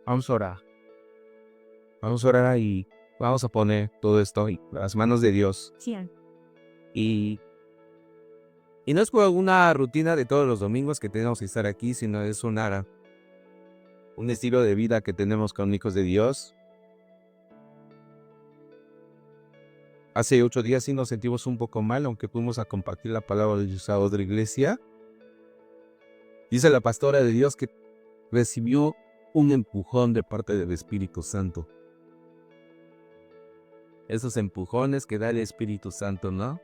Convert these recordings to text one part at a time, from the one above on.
Vamos a orar. Vamos a orar y vamos a poner todo esto en las manos de Dios. Sí. Y, y no es como una rutina de todos los domingos que tenemos que estar aquí, sino es un estilo de vida que tenemos con hijos de Dios. Hace 8 días sí nos sentimos un poco mal, aunque fuimos a compartir la palabra de Dios a otra iglesia. Dice la pastora de Dios que recibió un empujón de parte del Espíritu Santo. Esos empujones que da el Espíritu Santo, ¿no?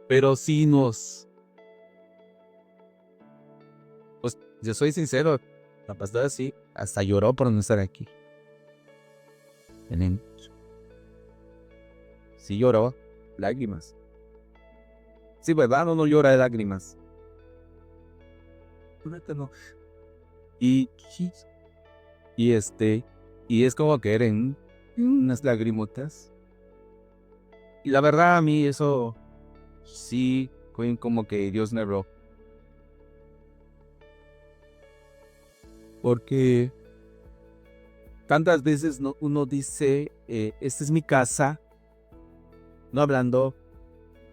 Pero sí pues yo soy sincero, la pastora sí, hasta lloró por no estar aquí. Sí lloró, lágrimas. Sí, ¿verdad? No llora de lágrimas. No. Y y es como que eran unas lagrimotas. Y la verdad a mí eso sí fue como que Dios me habló. Porque tantas veces uno dice, esta es mi casa,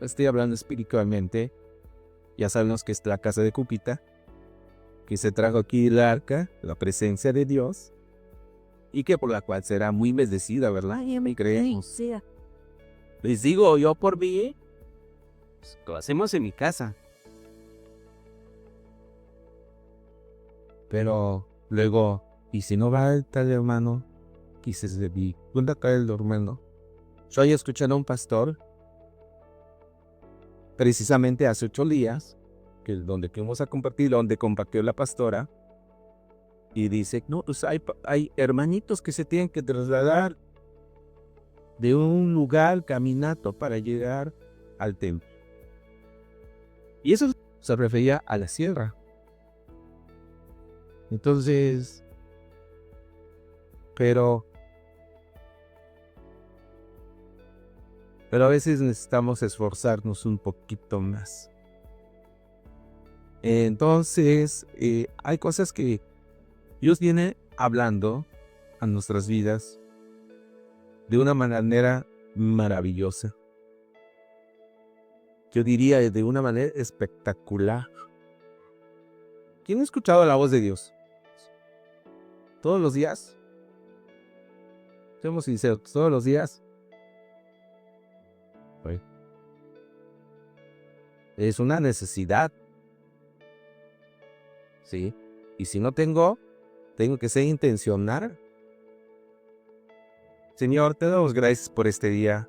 estoy hablando espiritualmente. Ya sabemos que es la casa de Cupita, que se trajo aquí el arca, la presencia de Dios, y que por la cual será muy bendecida, ¿verdad? Me creemos. Les digo, yo por mí, pues, lo hacemos en mi casa. Pero luego, ¿y si no va el tal hermano? Quise de mí, ¿dónde cae el hermano? Yo ahí escuché a un pastor, precisamente hace 8 días, donde fuimos a compartir, donde compartió la pastora, y dice, no, pues hay hermanitos que se tienen que trasladar de un lugar caminando para llegar al templo. Y eso se refería a la sierra. Entonces, pero a veces necesitamos esforzarnos un poquito más. Entonces, hay cosas que Dios viene hablando a nuestras vidas de una manera maravillosa. Yo diría de una manera espectacular. ¿Quién ha escuchado la voz de Dios? ¿Todos los días? Seamos sinceros, ¿todos los días? Es una necesidad. ¿Sí? Y si no tengo que ser intencional. Señor, te damos gracias por este día.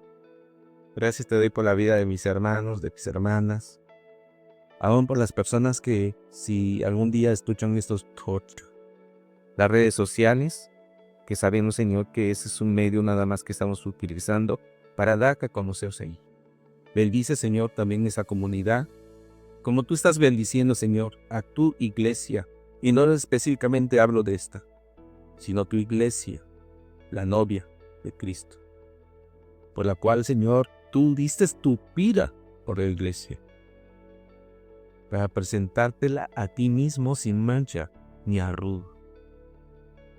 Gracias te doy por la vida de mis hermanos, de mis hermanas. Aún por las personas que, si algún día escuchan las redes sociales, que sabemos, Señor, que ese es un medio nada más que estamos utilizando para dar a conoceros ahí. Bendice, Señor, también esa comunidad, como tú estás bendiciendo, Señor, a tu iglesia. Y no específicamente hablo de esta, sino tu iglesia, la novia de Cristo, por la cual, Señor, tú diste tu vida por la iglesia, para presentártela a ti mismo sin mancha ni arruga.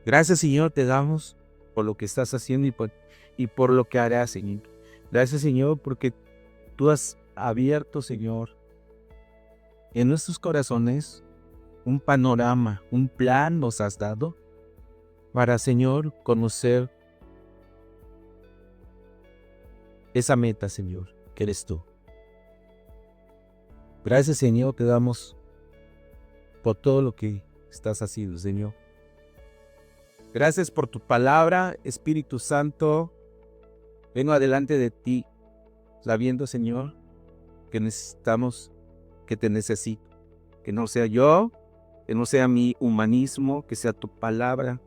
Gracias, Señor, te damos por lo que estás haciendo y por lo que harás, Señor. Gracias, Señor, porque tú has abierto, Señor, en nuestros corazones un panorama, un plan nos has dado para, Señor, conocer esa meta, Señor, que eres tú. Gracias, Señor, te damos por todo lo que estás haciendo, Señor. Gracias por tu palabra, Espíritu Santo. Vengo adelante de ti, sabiendo, Señor, que necesitamos, que te necesito. Que no sea yo, que no sea mi humanismo, que sea tu palabra,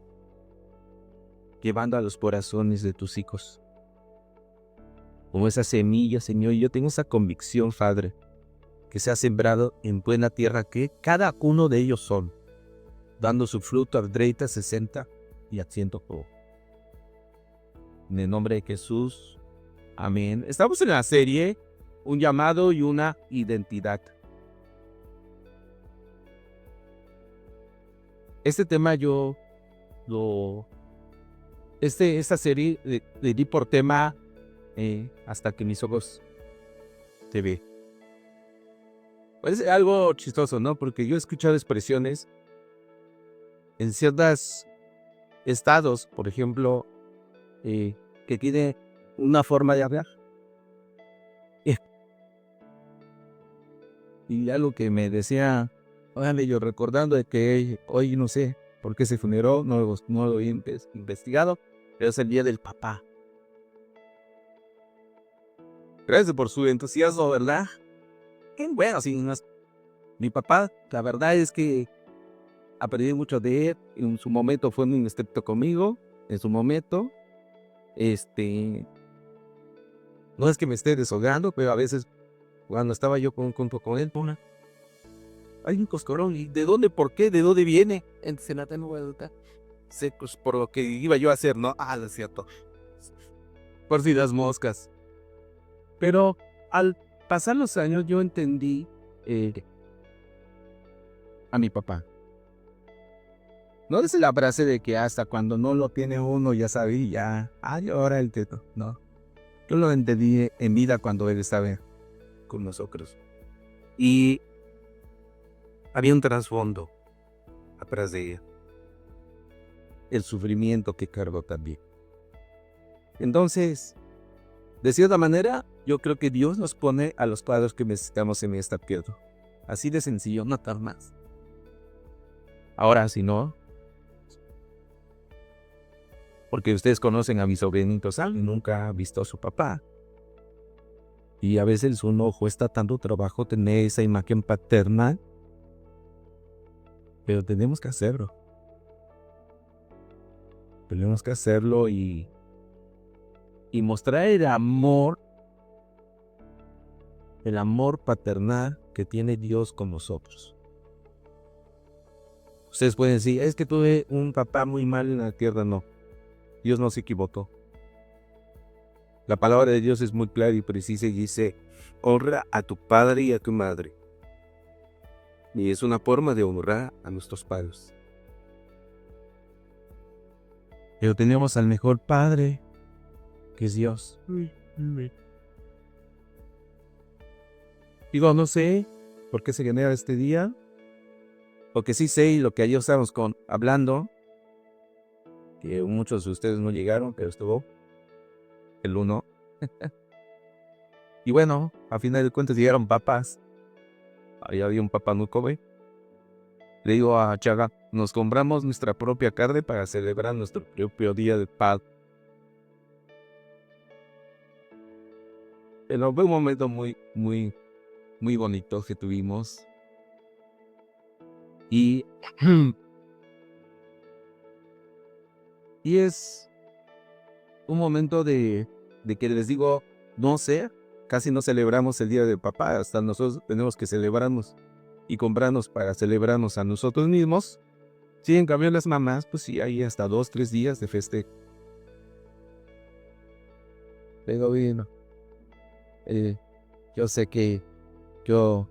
llevando a los corazones de tus hijos. Como esa semilla, Señor, yo tengo esa convicción, Padre, que se ha sembrado en buena tierra, que cada uno de ellos son, dando su fruto a 30, 60 y a 100 por. En el nombre de Jesús, amén. Estamos en la serie Un llamado y una identidad. Este tema esta serie le di por tema hasta que mis ojos te ve. Pues es algo chistoso, ¿no? Porque yo he escuchado expresiones en ciertos estados, por ejemplo, que tiene una forma de hablar. Y algo que me decía, órale, yo recordando de que hoy no sé por qué se funeró, no lo he investigado, pero es el día del papá. Gracias por su entusiasmo, ¿verdad? Qué bueno, sí, mi papá, la verdad es que aprendí mucho de él. En su momento fue muy estricto conmigo. En su momento, no es que me esté desahogando, pero a veces cuando estaba yo junto con él, hay un coscorón. ¿Y de dónde? ¿Por qué? ¿De dónde viene? Entonces, la tengo vuelta. Secos por lo que iba yo a hacer, ¿no? No es cierto. Por si las moscas. Pero al pasar los años yo entendí a mi papá. No es la frase de que hasta cuando no lo tiene uno ya sabía, ahora el teto. No. Yo lo entendí en vida cuando él estaba con nosotros. Y había un trasfondo atrás de ella. El sufrimiento que cargó también. Entonces, de cierta manera, yo creo que Dios nos pone a los padres que necesitamos en esta tierra. Así de sencillo, no tan más. Ahora, si no, porque ustedes conocen a mi sobrinito Sam, nunca ha visto a su papá. Y a veces uno cuesta tanto trabajo tener esa imagen paterna, pero tenemos que hacerlo. Tenemos que hacerlo y mostrar el amor paternal que tiene Dios con nosotros. Ustedes pueden decir, es que tuve un papá muy mal en la tierra. No, Dios no se equivocó. La palabra de Dios es muy clara y precisa y dice, honra a tu padre y a tu madre. Y es una forma de honrar a nuestros padres. Pero tenemos al mejor padre, que es Dios. Digo, no sé por qué se genera este día. Porque sí sé, y lo que ayer estábamos hablando, que muchos de ustedes no llegaron, pero estuvo el uno. Y bueno, a final de cuentas llegaron papás. Ahí había un papá muy joven. Le digo a Chaga, nos compramos nuestra propia carne para celebrar nuestro propio día de paz. Pero fue un momento muy, muy, muy bonito que tuvimos. Y es un momento de que les digo, no sé, casi no celebramos el día del papá, hasta nosotros tenemos que celebrarnos y comprarnos para celebrarnos a nosotros mismos. Sí, en cambio las mamás, pues sí, hay hasta 2, 3 días de festejo. Pero bueno, yo sé que yo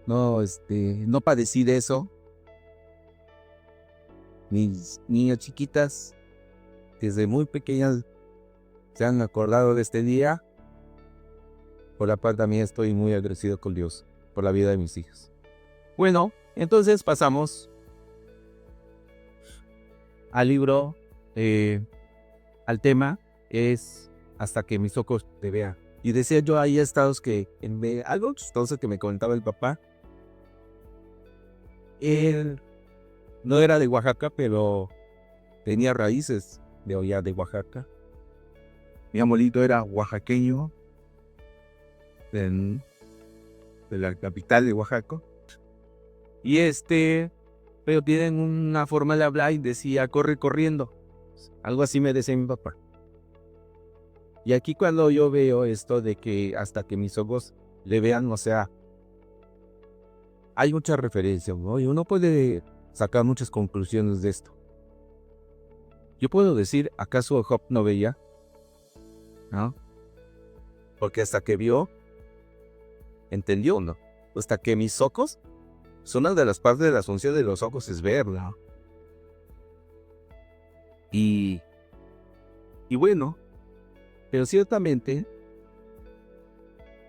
no padecí de eso. Mis niñas chiquitas, desde muy pequeñas, se han acordado de este día. Por la parte también estoy muy agradecido con Dios por la vida de mis hijas. Bueno, entonces pasamos al libro, al tema, es hasta que mis ojos te vean. Y decía yo, hay estados que, algo chistoso que me comentaba el papá, él no era de Oaxaca, pero tenía raíces de allá de Oaxaca. Mi abuelito era oaxaqueño, de la capital de Oaxaca. Y pero tienen una forma de hablar y decía, corre corriendo. Algo así me decía mi papá. Y aquí cuando yo veo esto de que hasta que mis ojos le vean, o sea, hay muchas referencias, ¿no? Y uno puede sacar muchas conclusiones de esto. Yo puedo decir, ¿acaso Job no veía? ¿No? Porque hasta que vio, entendió, ¿no? Hasta que mis ojos, son una de las partes de la función de los ojos es ver, ¿no? Y, y bueno, pero ciertamente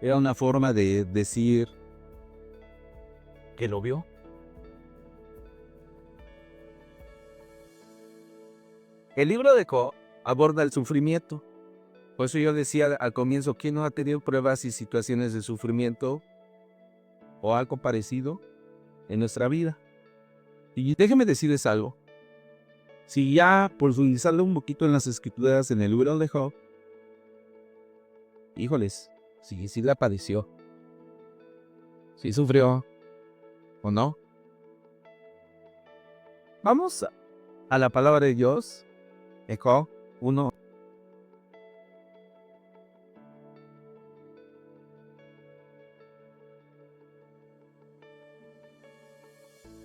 era una forma de decir que lo vio. El libro de Job aborda el sufrimiento. Por eso yo decía al comienzo, ¿quién no ha tenido pruebas y situaciones de sufrimiento o algo parecido en nuestra vida? Y déjeme decirles algo. Si ya profundizando un poquito en las escrituras en el libro de Job, híjoles, sí la padeció. Sí sufrió, ¿o no? Vamos a la palabra de Dios, en Job 1.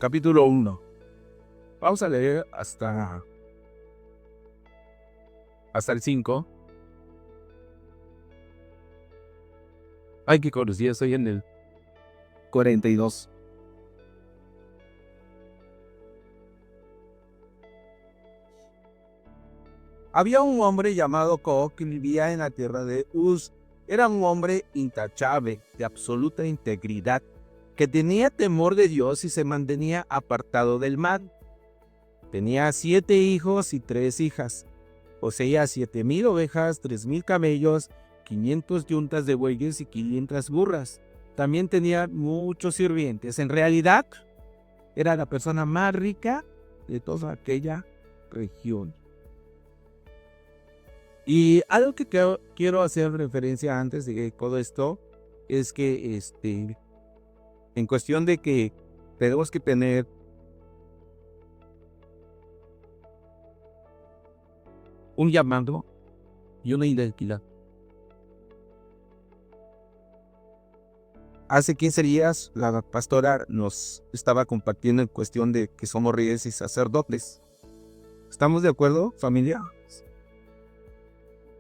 Capítulo 1. Vamos a leer hasta el 5. Ay, qué conocida, estoy en el 42. Había un hombre llamado Job que vivía en la tierra de Uz. Era un hombre intachable, de absoluta integridad, que tenía temor de Dios y se mantenía apartado del mal. Tenía 7 hijos y 3 hijas. Poseía 7,000 ovejas, 3,000 camellos, 500 yuntas de bueyes y 500 burras. También tenía muchos sirvientes. En realidad, era la persona más rica de toda aquella región. Y algo que quiero hacer referencia antes de todo esto es que en cuestión de que tenemos que tener un llamado y una identidad. Hace 15 días la pastora nos estaba compartiendo en cuestión de que somos reyes y sacerdotes. ¿Estamos de acuerdo, familia?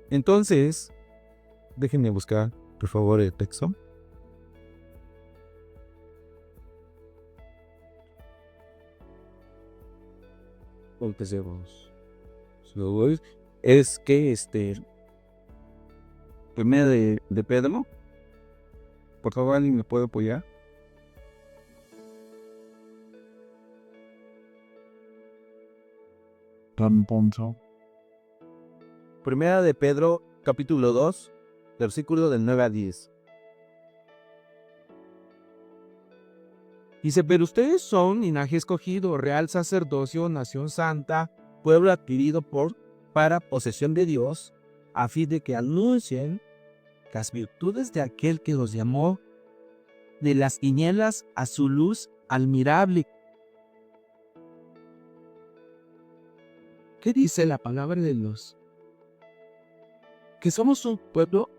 Entonces, déjenme buscar, por favor, el texto. Empecemos. Es que primera de Pedro. Por favor, ¿alguien me puede apoyar? Primera de Pedro, capítulo 2, versículo del 9 a 10. Dice, pero ustedes son linaje escogido, real sacerdocio, nación santa, pueblo adquirido para posesión de Dios, a fin de que anuncien las virtudes de aquel que los llamó de las tinieblas a su luz admirable. ¿Qué dice la palabra de Dios? Que somos un pueblo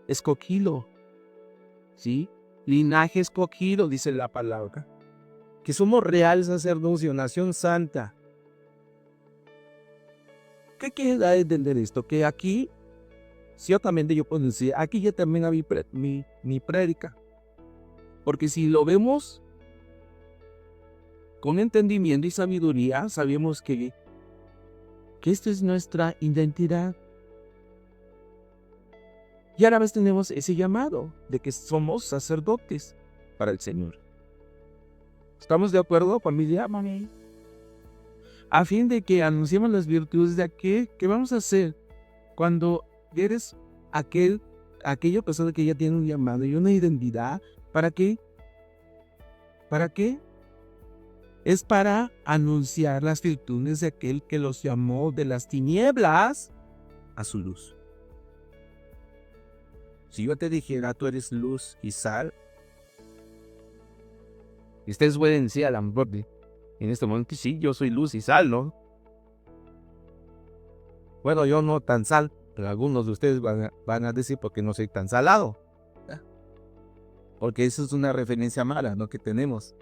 escogido, ¿sí? Linaje escogido, dice la palabra. Que somos real sacerdocio, nación santa. ¿Qué quiere dar a entender esto? Que aquí, ciertamente yo puedo decir, aquí ya también había mi prédica. Porque si lo vemos con entendimiento y sabiduría, sabemos que esta es nuestra identidad. Y a la vez tenemos ese llamado de que somos sacerdotes para el Señor. ¿Estamos de acuerdo, familia? A fin de que anunciemos las virtudes de aquel que vamos a hacer cuando eres aquella persona que ya tiene un llamado y una identidad. ¿Para qué? ¿Para qué? Es para anunciar las virtudes de aquel que los llamó de las tinieblas a su luz. Si yo te dijera, tú eres luz y sal, y ustedes pueden decir a la mejor en este momento, sí, yo soy luz y sal, ¿no? Bueno, yo no tan sal, pero algunos de ustedes van a decir porque no soy tan salado. Porque eso es una referencia mala, ¿no? Que tenemos.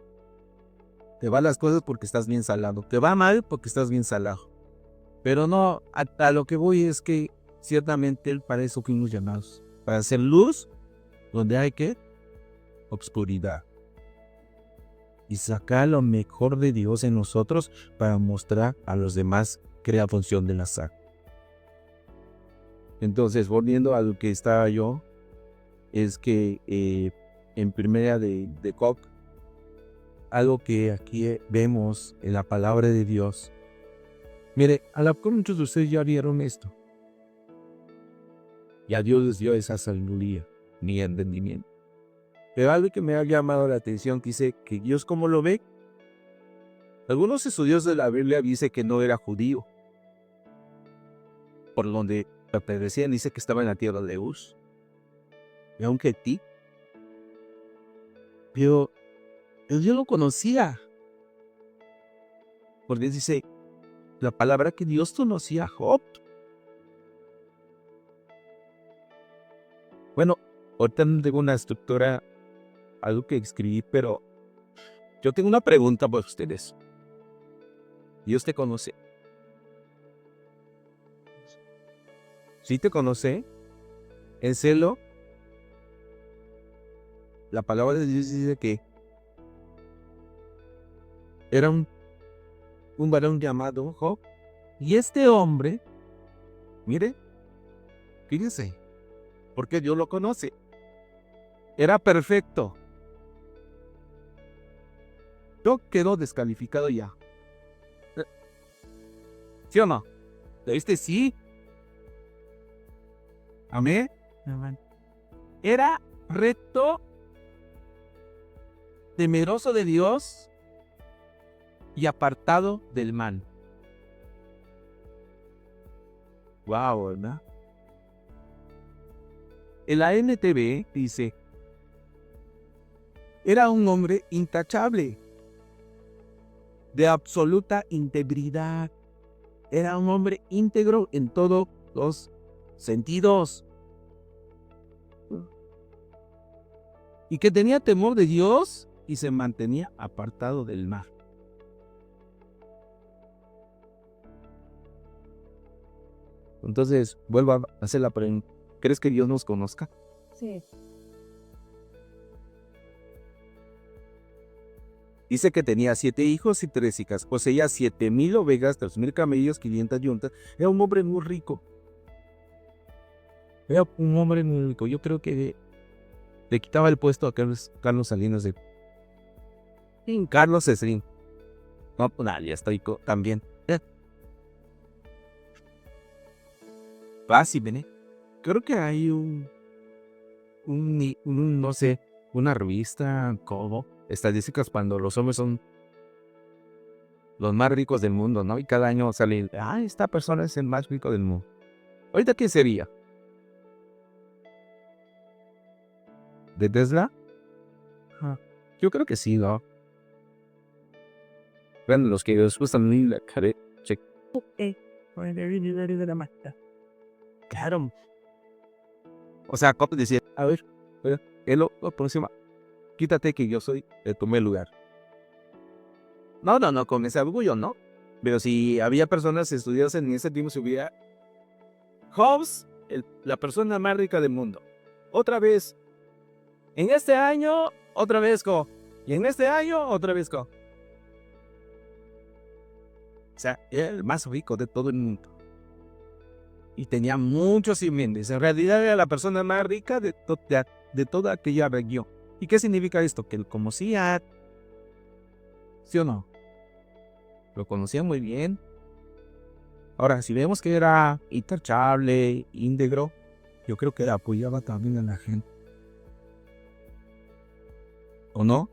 Te van las cosas porque estás bien salado. Te va mal porque estás bien salado. Pero no, a lo que voy es que ciertamente para eso fuimos llamados. Para hacer luz donde hay que obscuridad. Y sacar lo mejor de Dios en nosotros para mostrar a los demás crea función del azar. Entonces, volviendo a lo que estaba yo, es que en primera de Job, algo que aquí vemos en la palabra de Dios. Mire, a lo mejor muchos de ustedes ya vieron esto. Y a Dios les dio esa sabiduría, ni entendimiento. Pero algo que me ha llamado la atención, que dice que Dios, ¿cómo lo ve? Algunos estudiosos de la Biblia dicen que no era judío. Por donde pertenecían, dice que estaba en la tierra de Uz. Y aunque ti. Pero Dios lo conocía. Porque dice la palabra que Dios conocía a Job. Bueno, ahorita no tengo una estructura, algo que escribí, pero yo tengo una pregunta para ustedes. ¿Dios te conoce? ¿Sí te conoce? ¿En serio? La palabra de Dios dice que era un varón llamado Job. Y este hombre, mire, fíjense, porque Dios lo conoce. Era perfecto. Yo quedo descalificado ya. ¿Sí o no? ¿Le viste? Sí. Amén. Era recto, temeroso de Dios y apartado del mal. Wow, ¿verdad? En la NTV dice, era un hombre intachable, de absoluta integridad. Era un hombre íntegro en todos los sentidos. Y que tenía temor de Dios y se mantenía apartado del mal. Entonces, vuelvo a hacer la pregunta. ¿Crees que Dios nos conozca? Sí. Dice que tenía 7 hijos y 3 hijas. Poseía 7,000 ovejas, 3,000 camellos, 500 yuntas. Era un hombre muy rico. Era un hombre muy rico. Yo creo que le quitaba el puesto a Carlos Salinas de Carlos Slim. No, pues nada, ya estoy también. Fácil, ¿eh? Creo que hay no sé, una revista como estadísticas cuando los hombres son los más ricos del mundo, ¿no? Y cada año sale, esta persona es el más rico del mundo. ¿Ahorita quién sería? ¿De Tesla? Yo creo que sí, ¿no? Bueno, los que les gustan la cara, claro. O sea, ¿cómo decir? A ver, lo próximo, quítate que yo tomé el lugar. No, con ese orgullo, ¿no? Pero si había personas estudiadas en ese tiempo, se hubiera... Hobbes, la persona más rica del mundo. Otra vez. En este año, otra vez y en este año, otra vez O sea, era el más rico de todo el mundo. Y tenía muchos simientes. En realidad era la persona más rica de toda aquella región. ¿Y qué significa esto? Que lo conocía. ¿Sí o no? Lo conocía muy bien. Ahora, si vemos que era intachable, íntegro, yo creo que apoyaba también a la gente. ¿O no?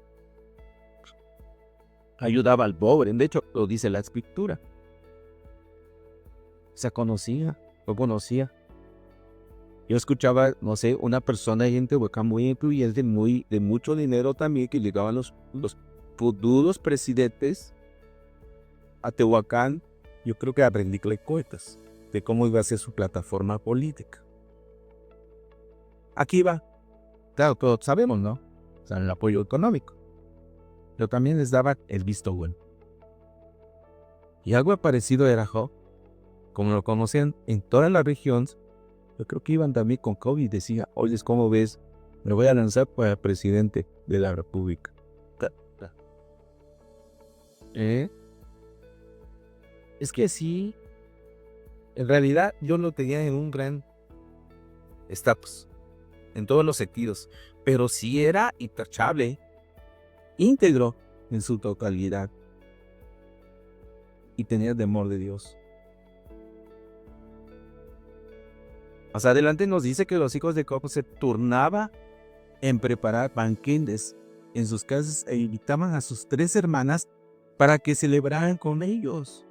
Ayudaba al pobre. De hecho, lo dice la escritura. Se conocía, lo conocía. Yo escuchaba, no sé, una persona en Tehuacán muy influyente, de mucho dinero también, que llegaban los futuros presidentes a Tehuacán. Yo creo que a rendirle cuentas de cómo iba a ser su plataforma política. Aquí va. Claro, todos sabemos, ¿no? O sea, el apoyo económico. Pero también les daba el visto bueno. Y algo parecido era Job. Como lo conocían en toda la región, yo creo que iban también con Job y decía, oye, ¿cómo ves? Me voy a lanzar para presidente de la República. Es que sí, En realidad, yo lo tenía en un gran estatus, en todos los sentidos, pero sí era intachable, íntegro en su totalidad, y tenía temor de Dios. Más adelante nos dice que los hijos de Jacob se turnaban en preparar banquetes en sus casas e invitaban a sus 3 hermanas para que celebraran con ellos.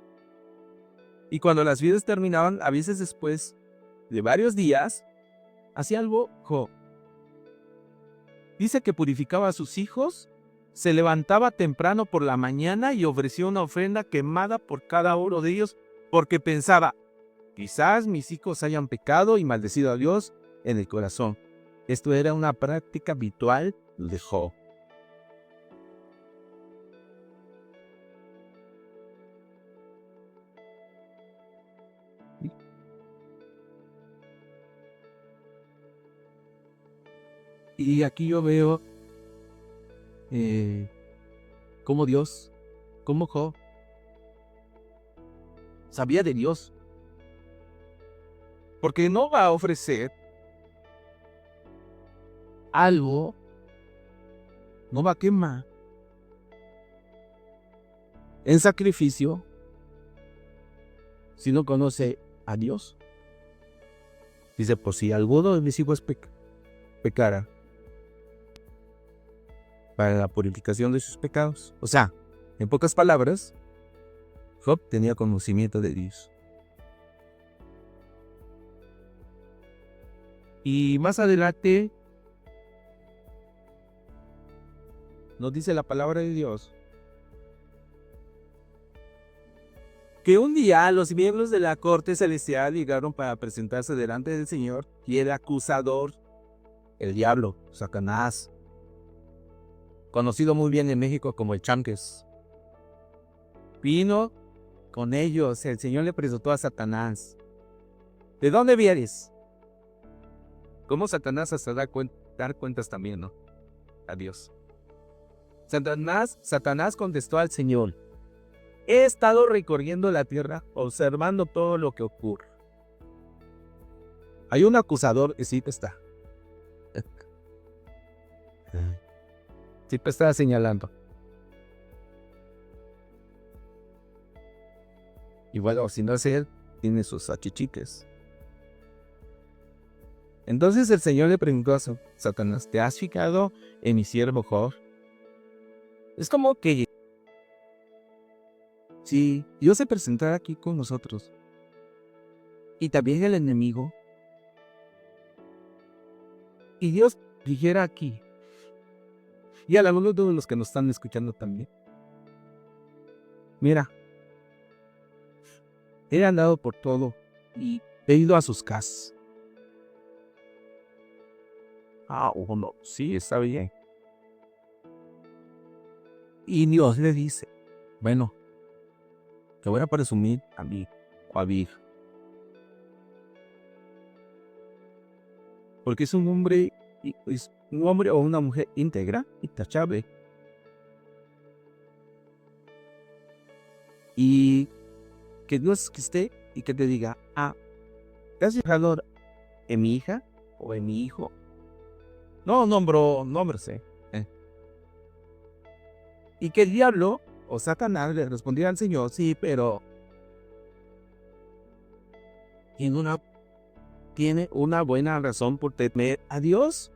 Y cuando las vidas terminaban, a veces después de varios días, hacía algo. Dice que purificaba a sus hijos, se levantaba temprano por la mañana y ofrecía una ofrenda quemada por cada uno de ellos, porque pensaba, quizás mis hijos hayan pecado y maldecido a Dios en el corazón. Esto era una práctica habitual de Job. Y aquí yo veo cómo Dios, cómo Job sabía de Dios. Porque no va a ofrecer algo, no va a quemar en sacrificio si no conoce a Dios. Dice, por si alguno de mis hijos pecara, para la purificación de sus pecados. O sea, en pocas palabras, Job tenía conocimiento de Dios. Y más adelante nos dice la palabra de Dios que un día los miembros de la corte celestial llegaron para presentarse delante del Señor y el acusador, el diablo, Satanás, conocido muy bien en México como el Chanques, vino con ellos. El Señor le presentó a Satanás. ¿De dónde vienes? Como Satanás hasta dar cuentas también, ¿no? A Dios. Satanás contestó al Señor: he estado recorriendo la tierra, observando todo lo que ocurre. Hay un acusador que siempre está. Siempre está señalando. Y bueno, si no es él, tiene sus achichiques. Entonces el Señor le preguntó a Satanás: ¿te has fijado en mi siervo Job? Es como que si Dios se presentara aquí con nosotros y también el enemigo, y Dios dijera aquí, y a algunos de los que nos están escuchando también, mira, he andado por todo y he ido a sus casas. No, sí, está bien. Y Dios le dice: bueno, te voy a presumir a mí o a mi hija, porque es un hombre o una mujer íntegra, intachable. Y que Dios que esté y que te diga: ¿te has fijado en mi hija o en mi hijo? No, nómbrese. Y que el diablo o Satanás le respondiera al Señor: sí, pero tiene una buena razón por temer a Dios.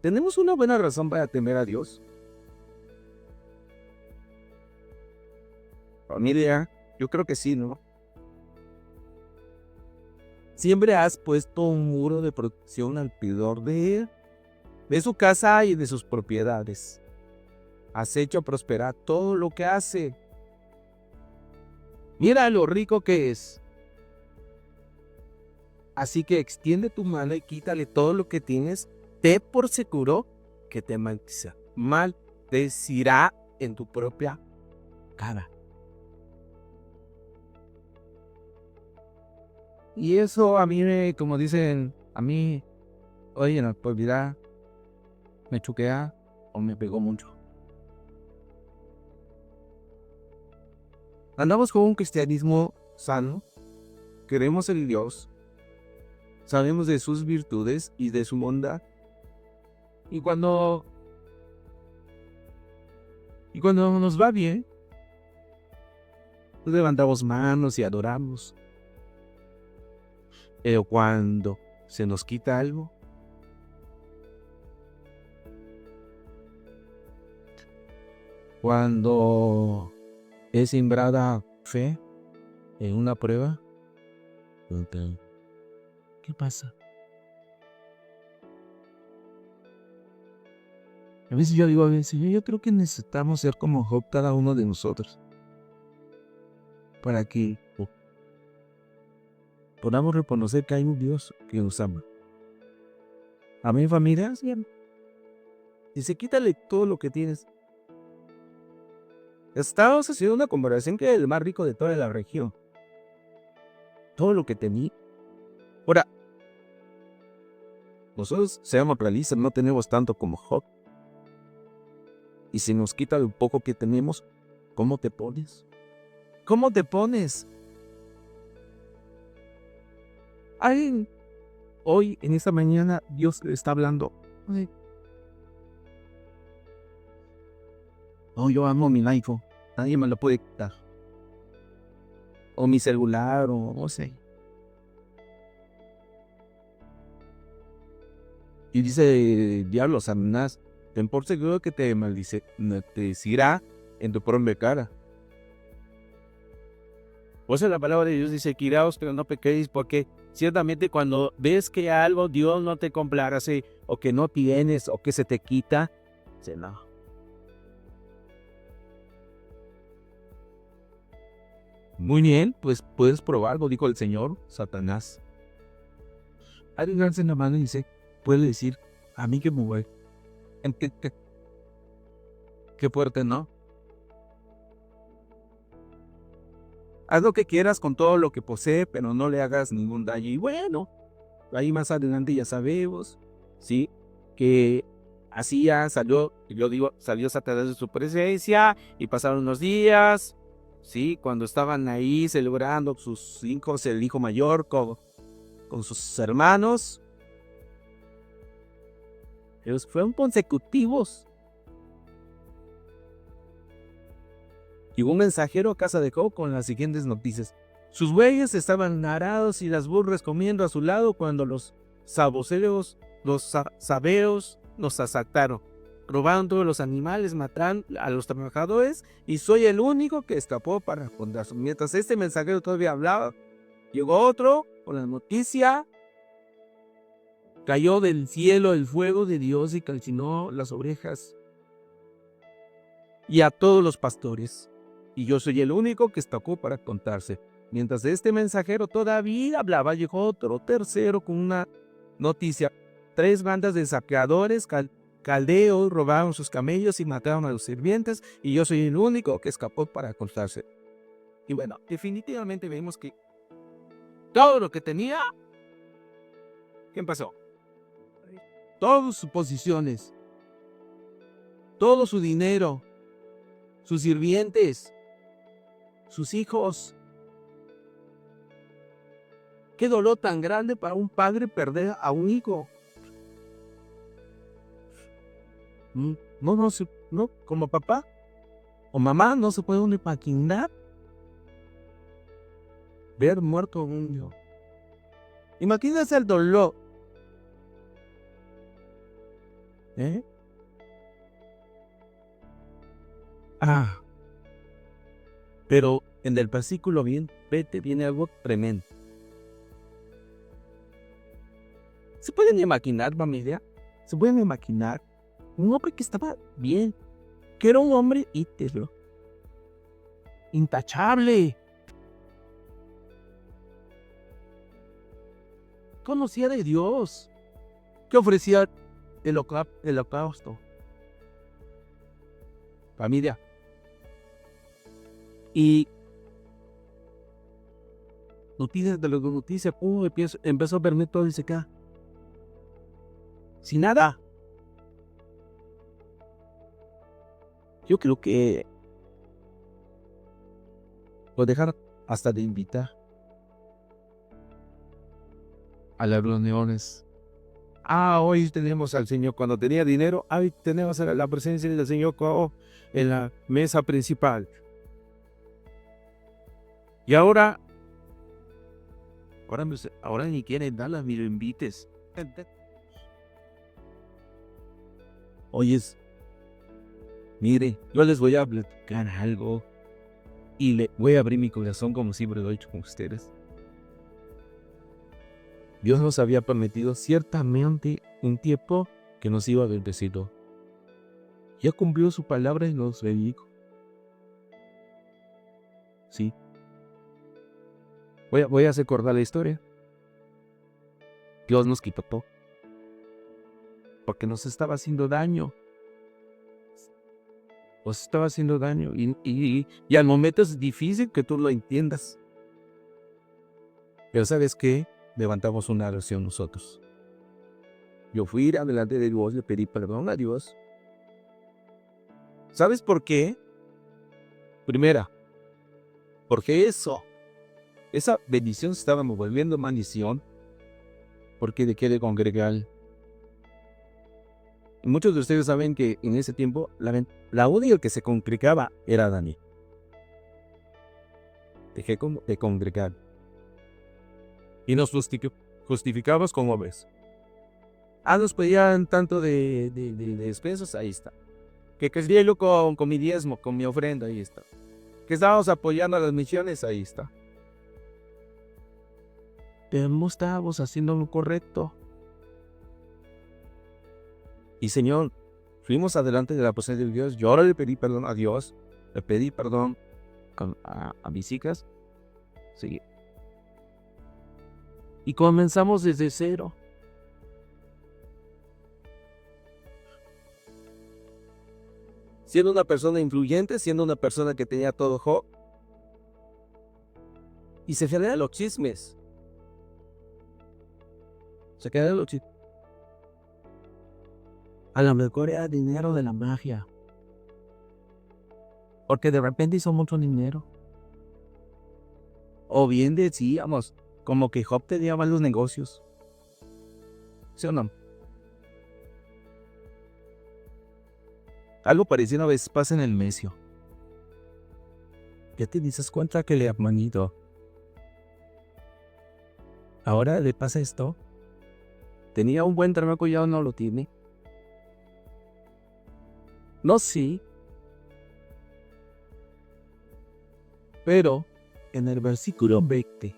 ¿Tenemos una buena razón para temer a Dios? Familia, yo creo que sí, ¿no? Siempre has puesto un muro de protección alrededor de su casa y de sus propiedades. Has hecho prosperar todo lo que hace. Mira lo rico que es. Así que extiende tu mano y quítale todo lo que tienes. Ten por seguro que te maldecirá en tu propia cara. Y eso a mí, como dicen, oye, no, pues mira, me choquea o me pegó mucho. Andamos con un cristianismo sano, creemos en Dios, sabemos de sus virtudes y de su bondad. Y cuando nos va bien, pues levantamos manos y adoramos. Pero cuando se nos quita algo, cuando es sembrada fe en una prueba, ¿qué pasa? A veces yo digo, yo creo que necesitamos ser como Job cada uno de nosotros, para que podamos reconocer que hay un Dios que nos ama. A mi familia, dice, quítale todo lo que tienes. Estábamos haciendo una comparación que era el más rico de toda la región. Todo lo que tenía. Ahora, nosotros, seamos realistas, no tenemos tanto como Job. Y si nos quita lo poco que tenemos, ¿cómo te pones? ¿Cómo te pones? Hoy, en esta mañana, Dios está hablando. Oh, yo amo mi iPhone. Nadie me lo puede quitar. O mi celular, o no sé. Y dice el diablo, Satanás, ten por seguro que te maldecirá en tu propia cara. Por eso la palabra de Dios dice, quiraos, pero no pequéis, porque ciertamente cuando ves que algo Dios no te complace, o que no tienes, o que se te quita, dice, no. Muy bien, pues puedes probarlo, dijo el Señor, Satanás. Alguien alza en la mano y dice, puede decir, a mí que me voy. Qué fuerte, ¿no? Haz lo que quieras con todo lo que posee, pero no le hagas ningún daño. Y bueno, ahí más adelante ya sabemos, ¿sí? Que así ya salió, yo digo, salió Satanás de su presencia y pasaron unos días, ¿sí? Cuando estaban ahí celebrando sus hijos, el hijo mayor con sus hermanos. Ellos fueron consecutivos. Llegó un mensajero a casa de Job con las siguientes noticias. Sus bueyes estaban arados y las burras comiendo a su lado cuando los sabeos nos asaltaron. Robaron todos los animales, mataron a los trabajadores y soy el único que escapó para contarse. Mientras este mensajero todavía hablaba, llegó otro con la noticia. Cayó del cielo el fuego de Dios y calcinó las orejas y a todos los pastores. Y yo soy el único que escapó para contarse. Mientras este mensajero todavía hablaba, llegó otro tercero con una noticia. 3 bandas de saqueadores caldeos robaron sus camellos y mataron a los sirvientes, y yo soy el único que escapó para contarse. Y bueno, definitivamente vemos que todo lo que tenía, ¿qué pasó? Todas sus posiciones, todo su dinero, sus sirvientes, sus hijos. Qué dolor tan grande para un padre perder a un hijo. No, como papá o mamá no se puede uno imaginar ver muerto a un niño. Imagínense el dolor. Pero en el versículo viene algo tremendo. ¿Se pueden imaginar, familia? ¿Se pueden imaginar un hombre que estaba bien? Que era un hombre íntegro, intachable, conocía de Dios, que ofrecía el holocausto. Familia. Y noticias de las noticias, empezó a verme todo y se queda sin nada. Yo creo que lo dejar hasta de invitar. a las reuniones. Hoy tenemos al Señor, cuando tenía dinero, hoy tenemos la presencia del Señor en la mesa principal. Y ahora ni quieren darlas, ni lo invites. Oyes, mire, yo les voy a platicar algo y le voy a abrir mi corazón como siempre lo he hecho con ustedes. Dios nos había prometido ciertamente un tiempo que nos iba a bendecir. Ya cumplió su palabra y nos bendijo. Sí. Voy a recordar la historia. Dios nos quitó todo. Porque nos estaba haciendo daño. Nos estaba haciendo daño. Y al momento es difícil que tú lo entiendas. Pero ¿sabes qué? Levantamos una oración nosotros. Yo fui delante de Dios, le pedí perdón a Dios. ¿Sabes por qué? Primera, porque esa bendición se estaba volviendo maldición, porque dejé de congregar. Y muchos de ustedes saben que en ese tiempo la única que se congregaba era Dani. Dejé de congregar. Y nos justificamos con hombres. Nos pedían tanto de despensas, ahí está. Que yo con mi diezmo, con mi ofrenda, ahí está. Que estábamos apoyando a las misiones, ahí está. Pero no estábamos haciendo lo correcto. Y Señor, fuimos adelante de la presencia de Dios. Yo ahora le pedí perdón a Dios. Le pedí perdón a mis hijas. Sí. Y comenzamos desde cero. Siendo una persona influyente, siendo una persona que tenía todo Job. Y se generan los chismes. A lo mejor era dinero de la magia. Porque de repente hizo mucho dinero. O bien decíamos, como que Job tenía malos negocios. ¿Sí o no? Algo parecido a veces pasa en el medio. Ya te dices cuenta que le ha manido. Ahora le pasa esto. Tenía un buen trabajo y ya no lo tiene. No, sí. Pero en el versículo 20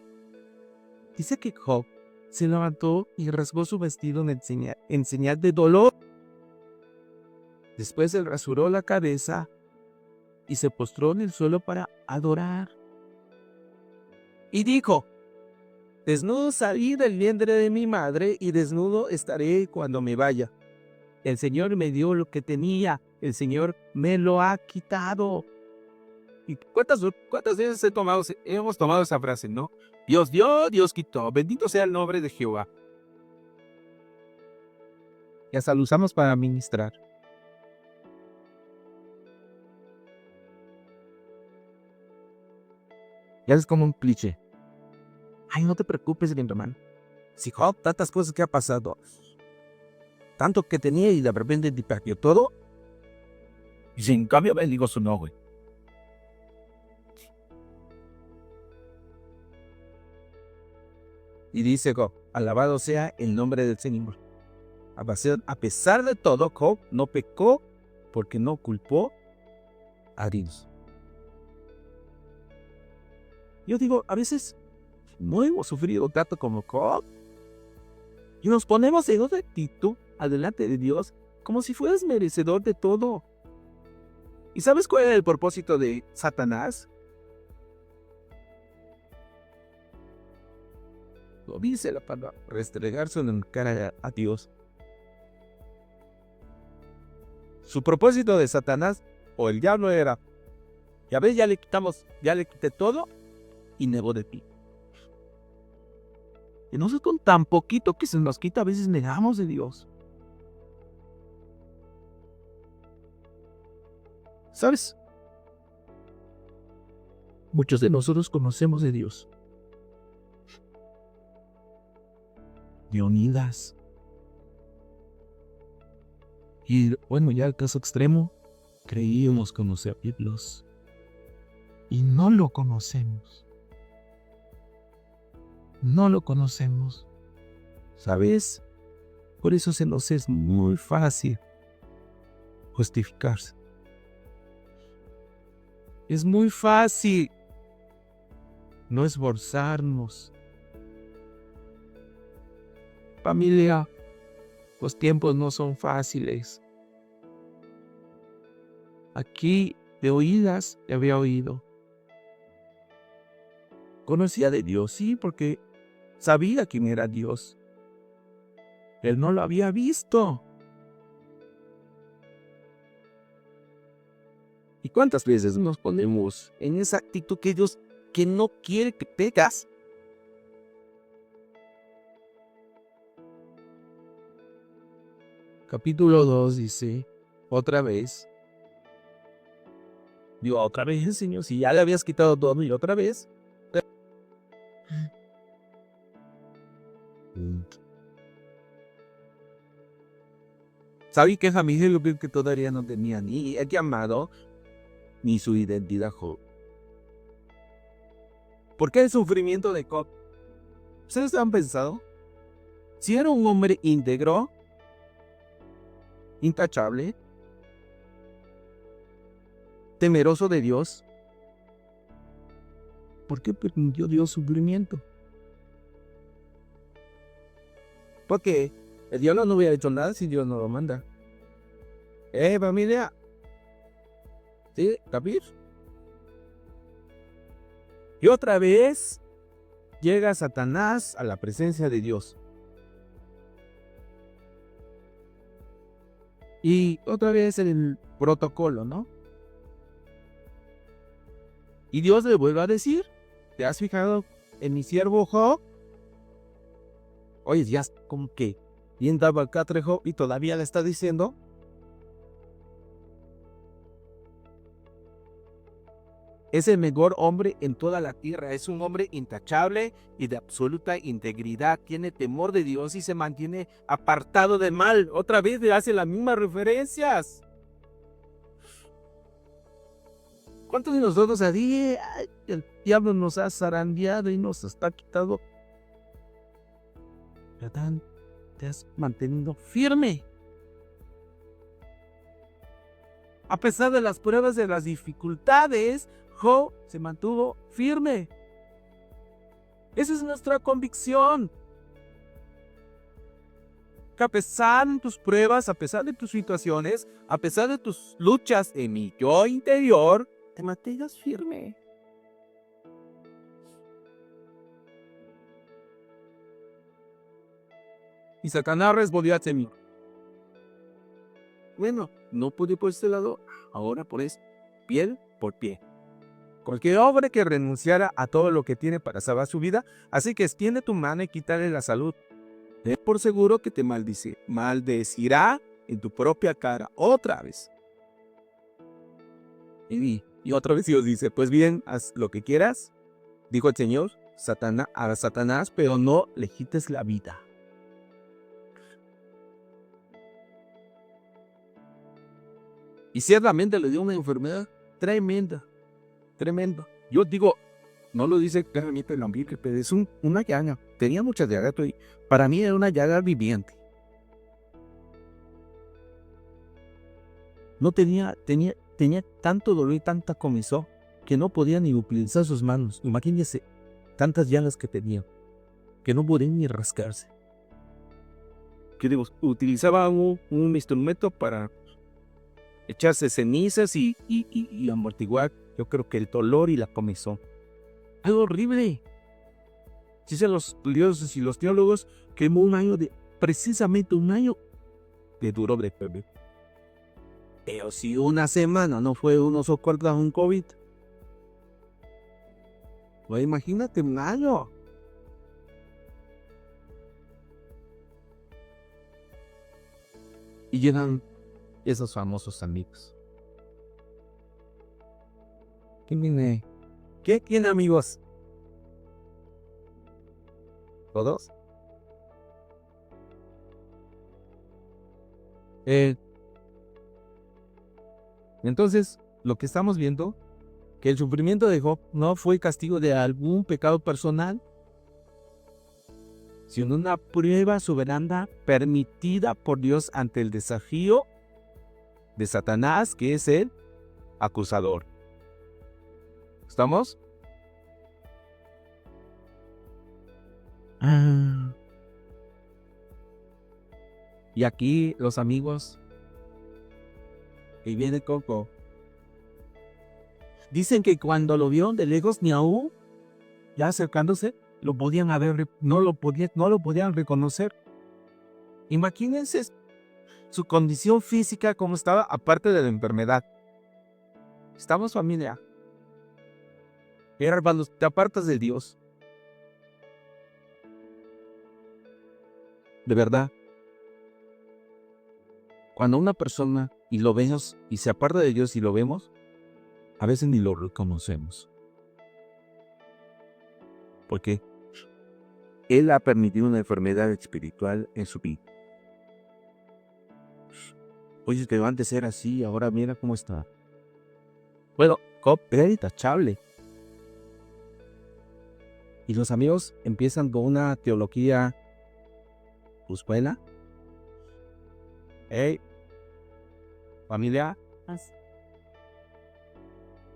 dice que Job se levantó y rasgó su vestido en señal de dolor. Después se rasuró la cabeza y se postró en el suelo para adorar. Y dijo: desnudo salí del vientre de mi madre y desnudo estaré cuando me vaya. El Señor me dio lo que tenía, el Señor me lo ha quitado. ¿Y cuántas veces hemos tomado esa frase, no? Dios dio, Dios quitó. Bendito sea el nombre de Jehová. Y hasta lo usamos para ministrar. Ya es como un cliché. Ay, no te preocupes, mi hermano. Si Job, tantas cosas que ha pasado, tanto que tenía y de repente te perdió todo, y sin cambio bendigo su nombre. Y dice Job: alabado sea el nombre del Señor. A pesar de todo, Job no pecó porque no culpó a Dios. Yo digo, a veces no hemos sufrido tanto como Job. Y nos ponemos en otra actitud adelante de Dios como si fueras merecedor de todo. ¿Y sabes cuál era el propósito de Satanás? Lo dice la palabra: restregarse en la cara a Dios. Su propósito de Satanás o el diablo era: ya ves, ya le quité todo y negó de ti. Y nosotros con tan poquito que se nos quita, a veces negamos de Dios. ¿Sabes? Muchos de nosotros conocemos de Dios. Leonidas. Y bueno, ya el caso extremo, creíamos conocerlos y no lo conocemos. No lo conocemos. ¿Sabes? Por eso se nos es muy fácil justificarse. Es muy fácil no esforzarnos. Familia, los tiempos no son fáciles. Aquí de oídas le había oído. Conocía de Dios, sí, porque sabía quién era Dios. Él no lo había visto. ¿Y cuántas veces nos ponemos en esa actitud que Dios que no quiere que tengas? Capítulo 2 dice, otra vez. Digo, otra vez, Señor, si ya le habías quitado todo y otra vez. ¿Sabí que familia lo que todavía no tenía ni el llamado ni su identidad Job? ¿Por qué el sufrimiento de Job? ¿Ustedes han pensado? Si era un hombre íntegro, intachable, temeroso de Dios, ¿por qué permitió Dios sufrimiento? Porque el Dios no hubiera hecho nada si Dios no lo manda. Familia. ¿Sí? ¿Capir? Y otra vez llega Satanás a la presencia de Dios. Y otra vez el protocolo, ¿no? Y Dios le vuelve a decir, ¿te has fijado en mi siervo Job? Oye, ya como que bien daba el catre Job y todavía le está diciendo. Es el mejor hombre en toda la tierra. Es un hombre intachable y de absoluta integridad. Tiene temor de Dios y se mantiene apartado del mal. Otra vez le hace las mismas referencias. ¿Cuántos de nosotros así, el diablo nos ha zarandeado y nos está quitando? ¿Verdad? Te has mantenido firme. A pesar de las pruebas, de las dificultades, Job se mantuvo firme. Esa es nuestra convicción. Que a pesar de tus pruebas, a pesar de tus situaciones, a pesar de tus luchas en mi yo interior, te mantengas firme. Y Satanás respondió a Señor. Bueno, no pude por este lado, ahora por este, piel por pie. Cualquier hombre que renunciara a todo lo que tiene para salvar su vida, así que extiende tu mano y quítale la salud. Ten por seguro que te maldecirá en tu propia cara otra vez. Y otra vez Dios dice, pues bien, haz lo que quieras, dijo el Señor a Satanás, pero no le quites la vida. Y ciertamente le dio una enfermedad tremenda. Yo digo, no lo dice claramente el ambiente, pero es una llaga. Tenía muchas llagas, para mí era una llaga viviente. No tenía tanto dolor y tanta comezón que no podía ni utilizar sus manos. Imagínense tantas llagas que tenía, que no podía ni rascarse. ¿Qué digo? Utilizaba un instrumento para echarse cenizas y amortiguar, yo creo que el dolor y la comezón. Algo horrible. Dicen los estudiosos y los teólogos que precisamente un año de duró de bebé. Pero si una semana no fue uno soporta un COVID, pues imagínate un año. Y llegan esos famosos amigos. ¿Quién viene? ¿Qué tiene amigos? ¿Todos? Entonces, lo que estamos viendo, que el sufrimiento de Job no fue castigo de algún pecado personal, sino una prueba soberana permitida por Dios ante el desafío de Satanás, que es el acusador. ¿Estamos? Y aquí los amigos que viene Coco dicen que cuando lo vieron de lejos, ni aún ya acercándose, no lo podían reconocer. Imagínense su condición física como estaba, aparte de la enfermedad. Estamos familia. Hermanos, te apartas de Dios. De verdad. Cuando una persona y lo vemos y se aparta de Dios y lo vemos, a veces ni lo reconocemos. Porque Él ha permitido una enfermedad espiritual en su vida. Oye, que antes era así, ahora mira cómo está. Bueno, Job era intachable. Y los amigos empiezan con una teología, pues buena. Hey, familia.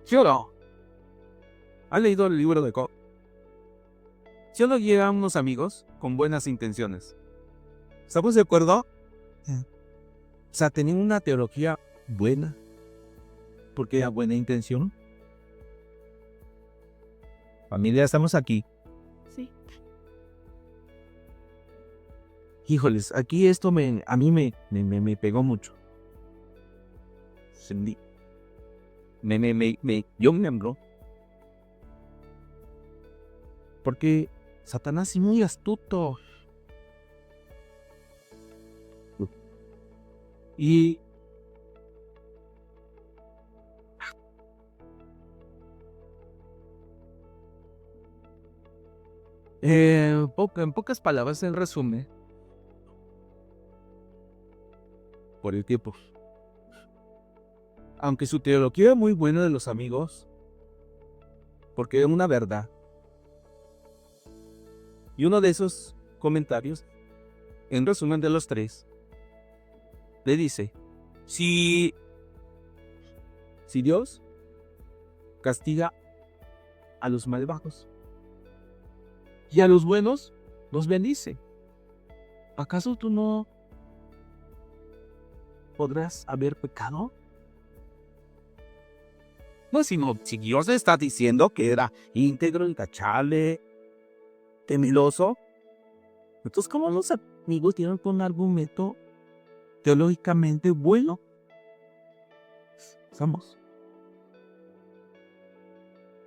¿Sí o no? ¿Han leído el libro de Job? ¿Sí o no llegan unos amigos con buenas intenciones? ¿Estamos de acuerdo? O sea, tenían una teología buena. Porque era buena intención. Familia, estamos aquí. Sí. Híjoles, aquí esto a mí me pegó mucho. Sentí. Yo me ambró. Porque Satanás es muy astuto. Y en pocas palabras, en resumen, por el tiempo. Aunque su teología es muy buena de los amigos, porque es una verdad. Y uno de esos comentarios, en resumen de los tres, le dice, si Dios castiga a los malvados y a los buenos los bendice, ¿acaso tú no podrás haber pecado? No, sino si Dios está diciendo que era íntegro, intachable, temeroso, entonces ¿cómo los amigos tienen un argumento teológicamente bueno? Somos.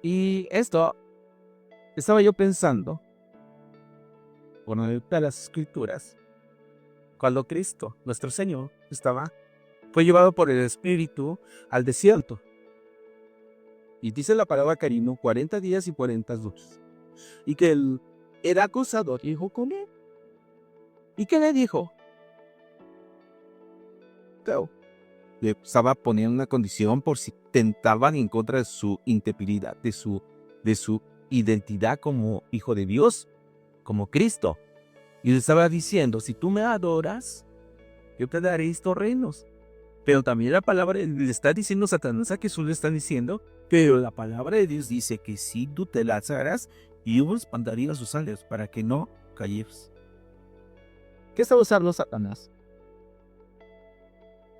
Y esto estaba yo pensando, por de las escrituras, cuando Cristo, nuestro Señor, fue llevado por el Espíritu al desierto. Y dice la palabra que ayunó 40 días y 40 noches. Y que el acusador dijo con él. ¿Y qué le dijo? Le estaba poniendo una condición por si tentaban en contra de su integridad, de su identidad como hijo de Dios, como Cristo. Y le estaba diciendo, si tú me adoras, yo te daré estos reinos. Pero también la palabra le está diciendo Satanás a Jesús, le está diciendo, pero la palabra de Dios dice que si tú te lanzarás, y yo espantaría sus alas para que no calles. ¿Qué está usando Satanás?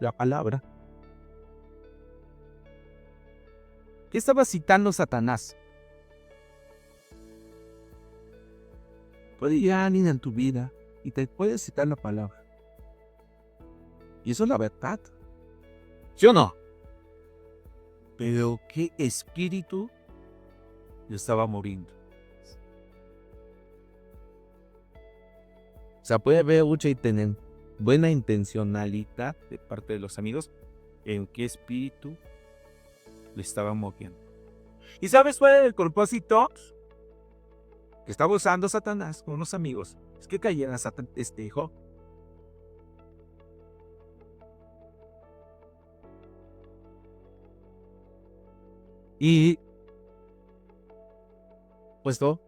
La palabra. ¿Qué estaba citando Satanás? Puede ir alguien en tu vida y te puede citar la palabra. Y eso es la verdad. ¿Sí o no? Pero ¿qué espíritu le estaba muriendo? O sea, puede haber mucha y tener buena intencionalidad de parte de los amigos, en qué espíritu le estaba moviendo. ¿Y sabes cuál es el propósito que estaba usando Satanás con unos amigos? Es que cayera Job. Y puesto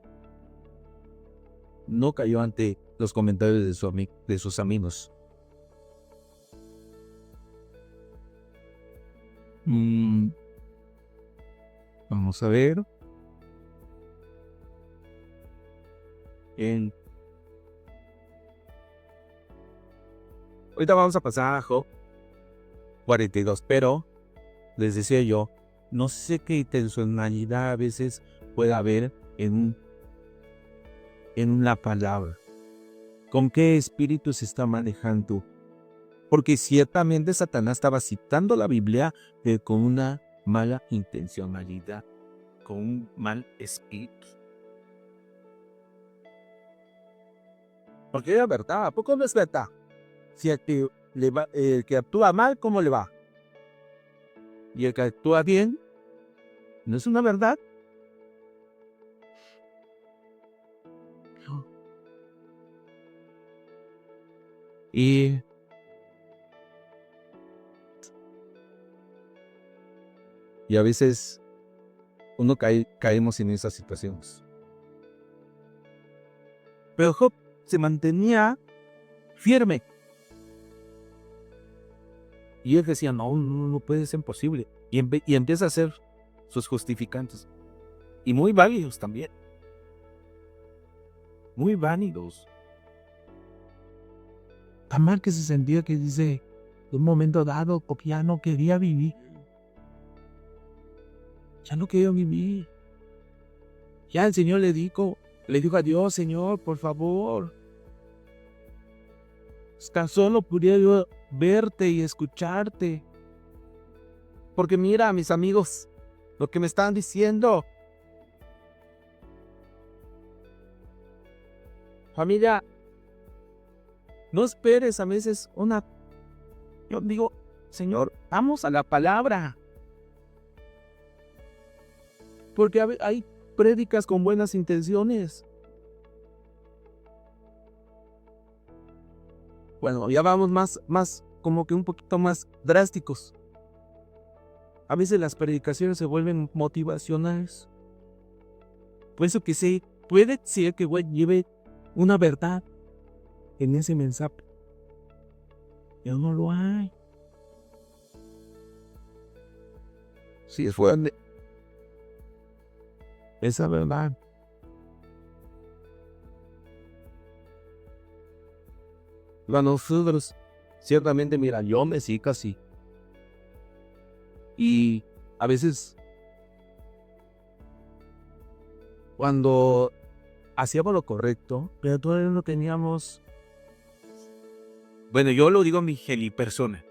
no cayó ante los comentarios de sus amigos. Vamos a ver. Ahorita vamos a pasar a Job 42, pero les decía yo, no sé qué intencionalidad a veces puede haber en una palabra. ¿Con qué espíritu se está manejando? Porque ciertamente Satanás estaba citando la Biblia con una mala intencionalidad, con un mal espíritu. Porque es verdad, ¿a poco no es verdad? Si el que actúa mal, ¿cómo le va? Y el que actúa bien, ¿no es una verdad? Y a veces caemos en esas situaciones. Pero Job se mantenía firme. Y él decía, no puede ser posible. Y empieza a hacer sus justificantes. Y muy válidos también. Muy válidos. Tan mal que se sentía que dice, en un momento dado, porque ya no quería vivir. Ya no quería vivir. Ya el Señor le dijo a Dios, Señor, por favor. Tan solo pudiera yo verte y escucharte. Porque mira, mis amigos, lo que me están diciendo. Familia, no esperes a veces yo digo, Señor, vamos a la palabra. Porque hay prédicas con buenas intenciones. Bueno, ya vamos más, como que un poquito más drásticos. A veces las predicaciones se vuelven motivacionales. Por eso que puede ser que lleve una verdad en ese mensaje. Pero no lo hay. Sí, fue esa verdad. A nosotros, ciertamente, mira, yo me sigo casi. Y a veces, cuando hacíamos lo correcto, pero todavía no teníamos. Bueno, yo lo digo en mi persona.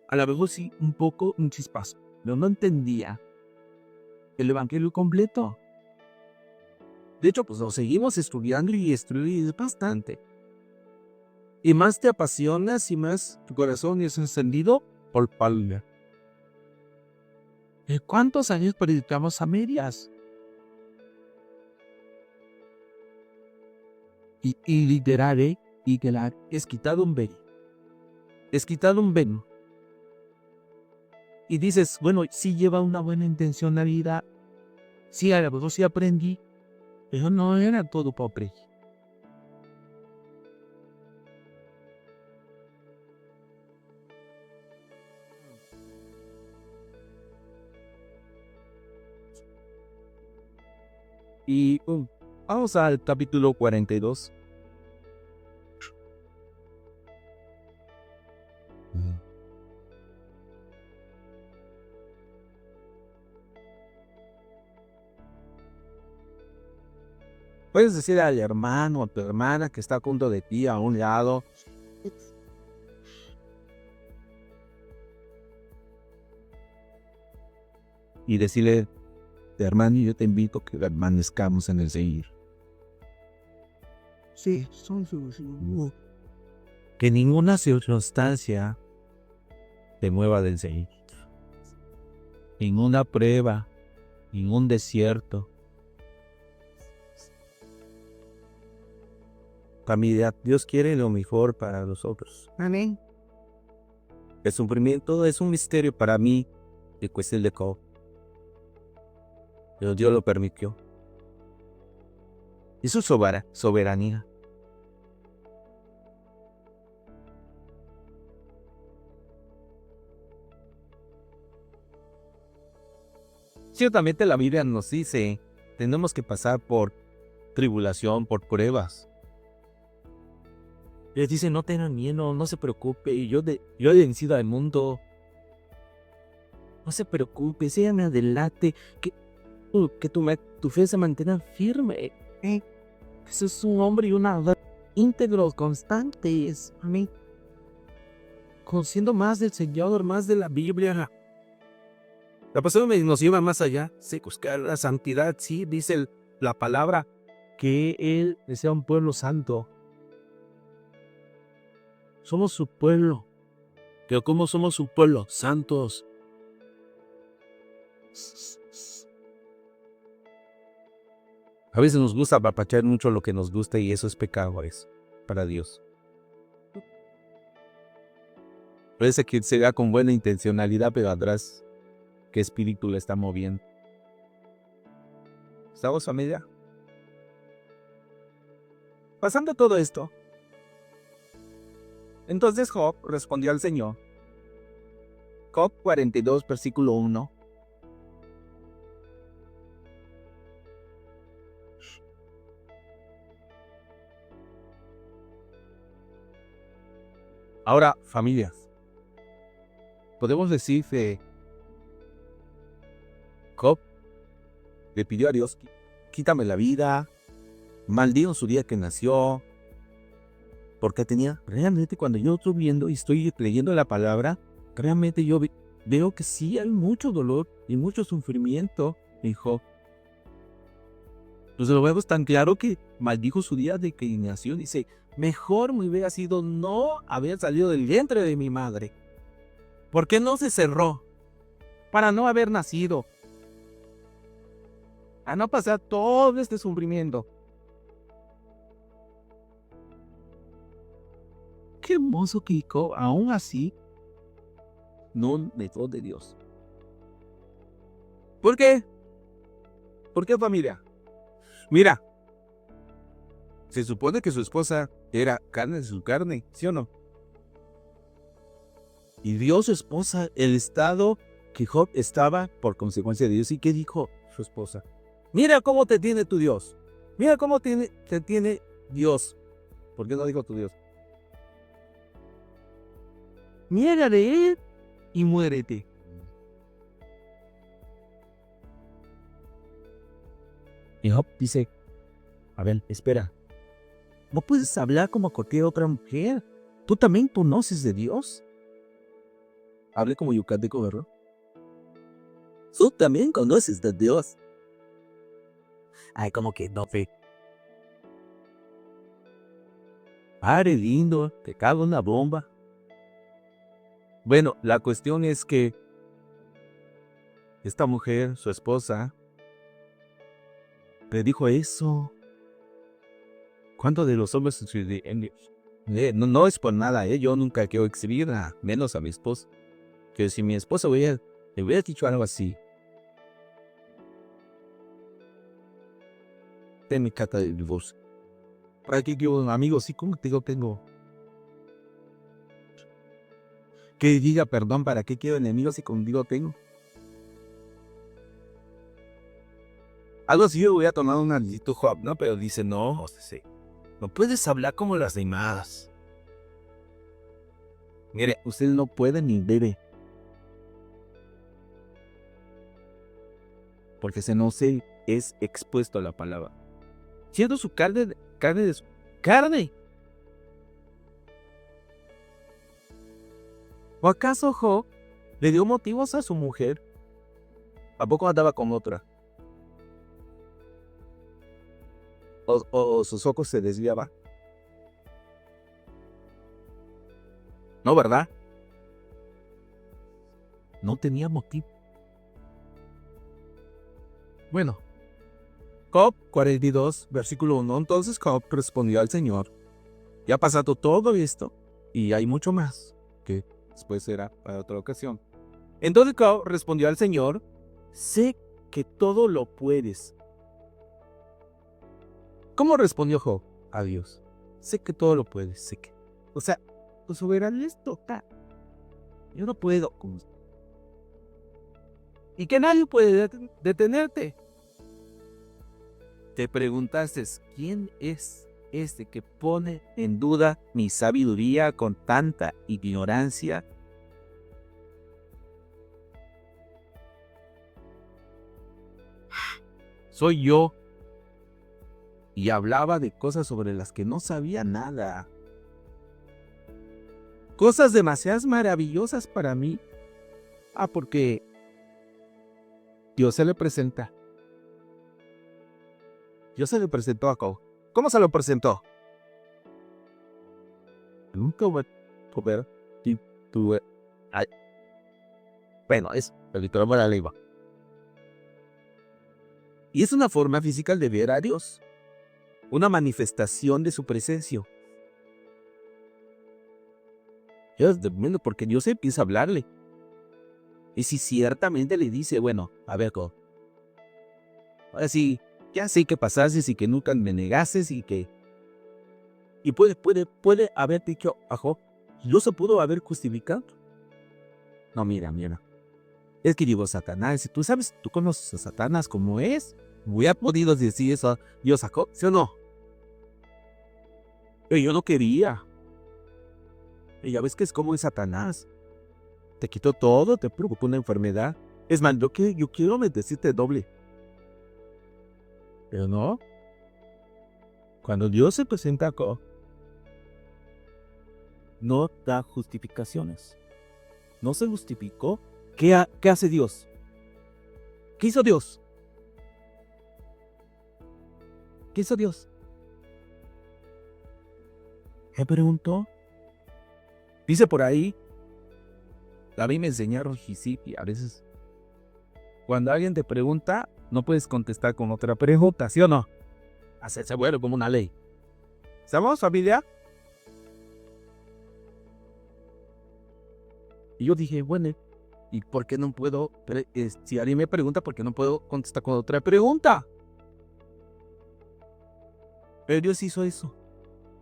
A lo mejor sí, un chispazo. Pero no entendía el evangelio completo. De hecho, pues lo seguimos estudiando y estudiando bastante. Y más te apasionas y más tu corazón es encendido por palma. ¿Cuántos años predicamos a medias? Y literal, es quitado un velo. Es quitado un velo. Y dices, bueno, sí lleva una buena intencionalidad. Sí, a lo mejor sí aprendí. Pero no era todo para aprender. Y vamos al capítulo 42. Puedes decir al hermano o a tu hermana que está junto de ti a un lado. Y decirle, hermano, yo te invito a que permanezcamos en el seguir. Sí, que ninguna circunstancia te mueva del seguir. Ninguna prueba, ningún desierto. Familia, Dios quiere lo mejor para nosotros. Amén. El sufrimiento es un misterio para mí de cuestión de Job. Pero Dios lo permitió. Y su soberanía. Ciertamente la Biblia nos dice, tenemos que pasar por tribulación, por pruebas. Les dice, no tengan miedo, no se preocupe, yo he vencido al mundo. No se preocupe, síganme adelante, que tu fe se mantenga firme. Eso es un hombre y una mujer íntegros, constantes. A mí, conociendo más del Señor, más de la Biblia. La pastora nos lleva más allá, sí, buscar la santidad, sí, dice la palabra, que Él desea un pueblo santo. Somos su pueblo. Pero ¿cómo somos su pueblo? Santos. A veces nos gusta apapachar mucho lo que nos gusta y eso es pecado para Dios. Parece que se da con buena intencionalidad, pero atrás, ¿qué espíritu le está moviendo? ¿Estamos, familia? Pasando todo esto, entonces Job respondió al Señor. Job 42, versículo 1. Ahora, familias, podemos decir que Job le pidió a Dios, quítame la vida, maldigo su día que nació, porque realmente cuando yo estoy viendo y estoy leyendo la palabra, realmente yo veo que sí hay mucho dolor y mucho sufrimiento en Job. Entonces lo vemos tan claro que maldijo su día de que nació. Dice, mejor me hubiera sido no haber salido del vientre de mi madre. ¿Por qué no se cerró? Para no haber nacido. A no pasar todo este sufrimiento. Qué hermoso que Job, aún así, no negó de Dios. ¿Por qué? ¿Por qué, familia? Mira, se supone que su esposa era carne de su carne, ¿sí o no? Y vio su esposa el estado que Job estaba por consecuencia de Dios. ¿Y qué dijo su esposa? Mira cómo te tiene tu Dios. Mira cómo te tiene Dios. ¿Por qué no dijo tu Dios? Niega de él y muérete. Y Job dice, a ver, espera. ¿No puedes hablar como cualquier otra mujer? ¿Tú también conoces de Dios? Hable como yucateco, ¿verdad? Tú también conoces de Dios. Ay, como que no, fe. Pare, lindo, te cago una bomba. Bueno, la cuestión es que esta mujer, su esposa, le dijo eso. ¿Cuántos de los hombres no es por nada, yo nunca quiero exhibir a menos a mi esposa. Que si mi esposa le hubiera dicho algo así, ten mi carta de divorcio. ¿Para qué quiero un amigo? Sí, ¿cómo te digo tengo? Que diga perdón, ¿para qué quiero enemigos si contigo tengo? Algo así yo hubiera tomado un anillito Job, ¿no? Pero dice, no, sí. No puedes hablar como las demás. Mire, usted no puede ni debe. Porque se no se es expuesto a la palabra. Siendo su carne de su carne. ¿O acaso Job le dio motivos a su mujer? ¿A poco andaba con otra? ¿O sus ojos se desviaban? No, ¿verdad? No tenía motivo. Bueno, Job 42, versículo 1. Entonces Job respondió al Señor, ya ha pasado todo esto y hay mucho más que después será para otra ocasión. Entonces Job respondió al Señor: sé que todo lo puedes. ¿Cómo respondió Job a Dios? Sé que todo lo puedes, sé que. O sea, tu soberanía es total. Yo no puedo. Y que nadie puede detenerte. Te preguntaste, ¿quién es este que pone en duda mi sabiduría con tanta ignorancia? Soy yo. Y hablaba de cosas sobre las que no sabía nada. Cosas demasiado maravillosas para mí. Porque Dios se le presenta. Dios se le presentó a Job. ¿Cómo se lo presentó? Nunca voy a poder. Bueno, es el literal para la lengua. Y es una forma física de ver a Dios. Una manifestación de su presencia. Es tremendo porque Dios empieza a hablarle. Y si ciertamente le dice, bueno, a ver, Job, ahora sí, ya sé que pasaste y que nunca me negases y que... Y puede haber dicho a Job, ¿no se pudo haber justificado? No, mira. Es que digo, Satanás, tú sabes, tú conoces a Satanás como es. ¿Hubiera podido decir eso a Dios a Job? ¿Sí o no? Pero yo no quería. Y ya ves que es como es Satanás. Te quitó todo, te provocó una enfermedad. Es más, yo quiero decirte doble. Pero no. Cuando Dios se presenta a Job, no da justificaciones. No se justificó. ¿Qué hace Dios? ¿Qué hizo Dios? ¿Qué hizo Dios? ¿Qué preguntó? Dice por ahí, a mí me enseñaron y a veces cuando alguien te pregunta, no puedes contestar con otra pregunta, ¿sí o no? Se vuelve como una ley. ¿Estamos, familia? Y yo dije, bueno, ¿y por qué no puedo? Si alguien me pregunta, ¿por qué no puedo contestar con otra pregunta? Pero Dios hizo eso.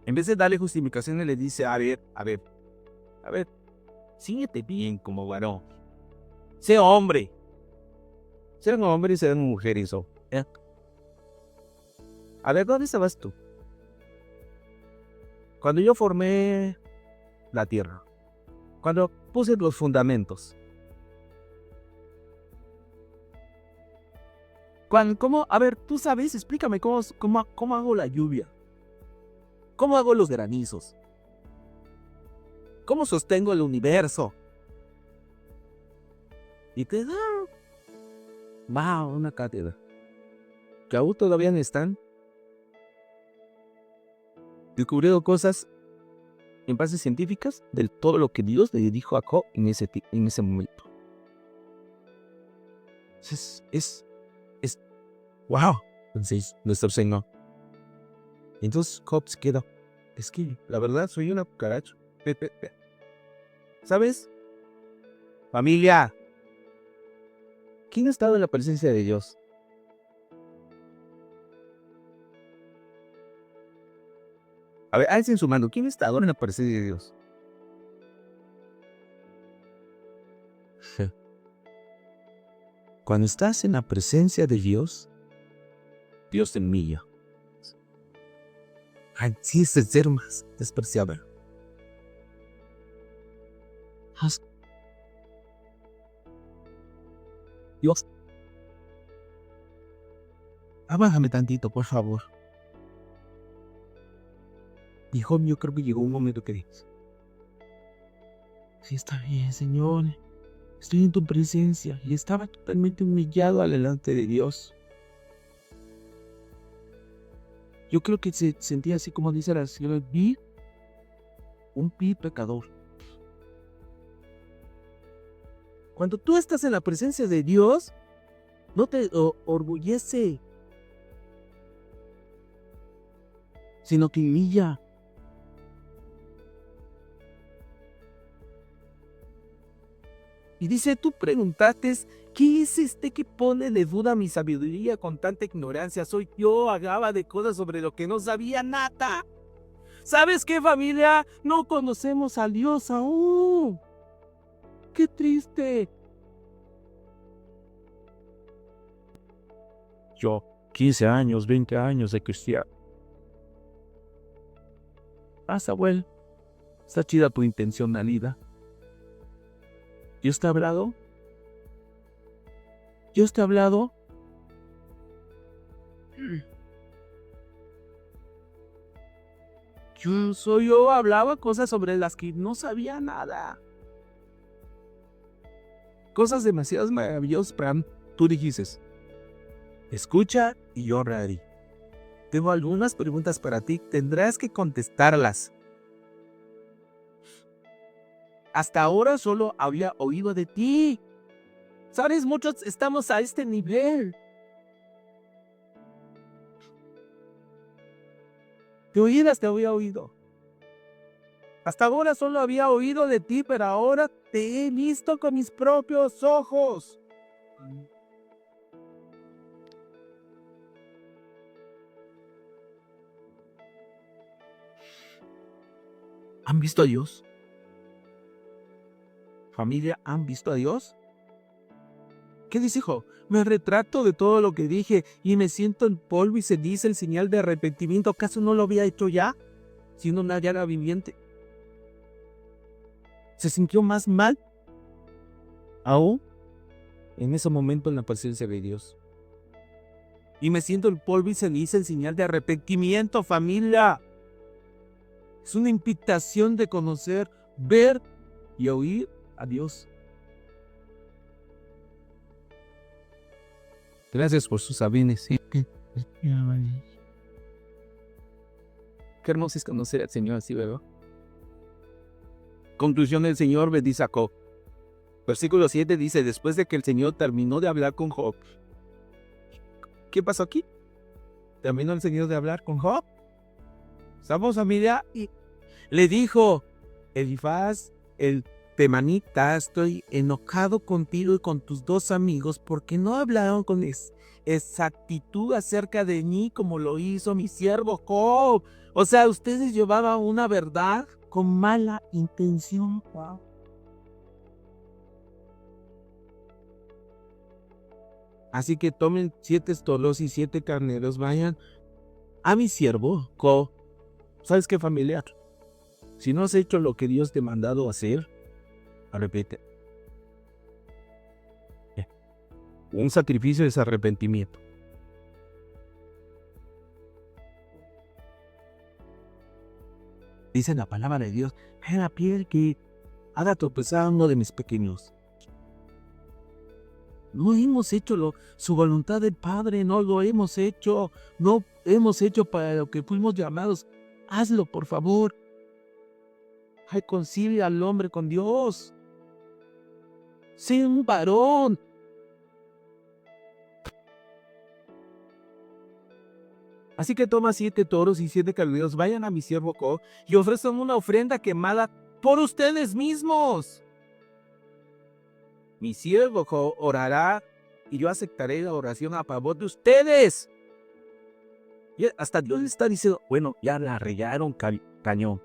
En vez de darle justificaciones, le dice, a ver, síguete bien como varón. Sé hombre. Ser un hombre y ser una mujer hizo. A ver, ¿dónde estabas tú? Cuando yo formé la tierra. Cuando puse los fundamentos. ¿Cómo? A ver, tú sabes, explícame cómo hago la lluvia. ¿Cómo hago los granizos? ¿Cómo sostengo el universo? Y te da... wow, una cátedra. Que aún todavía no están descubriendo cosas en bases científicas de todo lo que Dios le dijo a Job en ese momento. Es wow. Entonces, nuestro Señor. Entonces Job se queda. Es que, la verdad, soy una cucaracha. ¿Sabes? Familia. ¿Quién ha estado en la presencia de Dios? A ver, alcen su mano. ¿Quién ha estado en la presencia de Dios? Cuando estás en la presencia de Dios, Dios te humilla. Así es el ser más despreciable. Dios, bájame tantito, por favor. Hijo, yo creo que llegó un momento que dices, sí, está bien, Señor. Estoy en tu presencia y estaba totalmente humillado delante de Dios. Yo creo que se sentía así como dice la señora, un pecador. Cuando tú estás en la presencia de Dios, no te orgullece, sino que humilla. Y dice, tú preguntaste, ¿qué es este que pone de duda mi sabiduría con tanta ignorancia? Soy yo, hablaba de cosas sobre lo que no sabía nada. ¿Sabes qué, familia? No conocemos a Dios aún. ¡Qué triste! Yo, 15 años, 20 años de cristiano. Samuel, está chida tu intencionalidad. ¿Dios te ha hablado? ¿Dios te ha hablado? Yo hablaba cosas sobre las que no sabía nada. Cosas demasiado maravillosas, Pram. Tú dijiste, escucha y yo oraré. Tengo algunas preguntas para ti, tendrás que contestarlas. Hasta ahora solo había oído de ti. ¿Sabes? Muchos estamos a este nivel. De oídas te había oído. Hasta ahora solo había oído de ti, pero ahora te he visto con mis propios ojos. ¿Han visto a Dios? ¿Familia, han visto a Dios? ¿Qué dice, hijo? Me retrato de todo lo que dije y me siento en polvo y se dice el señal de arrepentimiento. ¿Acaso no lo había hecho ya? Siendo una llaga viviente. ¿Se sintió más mal? Aún en ese momento en la presencia de Dios. Y me siento el polvo y se dice el señal de arrepentimiento, familia. Es una invitación de conocer, ver y oír a Dios. Gracias por sus avines. Qué hermoso es conocer al Señor así, ¿verdad? Conclusión del Señor bendice a Job. Versículo 7 dice, después de que el Señor terminó de hablar con Job. ¿Qué pasó aquí? ¿Terminó el Señor de hablar con Job? ¿Estamos, familia? Y le dijo, Elifaz, el temanita, estoy enojado contigo y con tus dos amigos porque no hablaron con exactitud acerca de mí como lo hizo mi siervo Job. O sea, ustedes llevaban una verdad con mala intención. Wow. Así que tomen 7 toros y 7 carneros, vayan a mi siervo Job. ¿Sabes qué, familiar? Si no has hecho lo que Dios te ha mandado hacer, arrepiente. Un sacrificio es arrepentimiento. Dice la palabra de Dios, ven a piel que haga tropezar a uno de mis pequeños. No hemos hecho su voluntad del Padre, no lo hemos hecho, no hemos hecho para lo que fuimos llamados. Hazlo, por favor. Reconcilia al hombre con Dios. Sé un varón. Así que toma 7 toros y 7 carneros, vayan a mi siervo Job y ofrezcan una ofrenda quemada por ustedes mismos. Mi siervo Job orará y yo aceptaré la oración a favor de ustedes. Y hasta Dios está diciendo, bueno, ya la regaron cañón.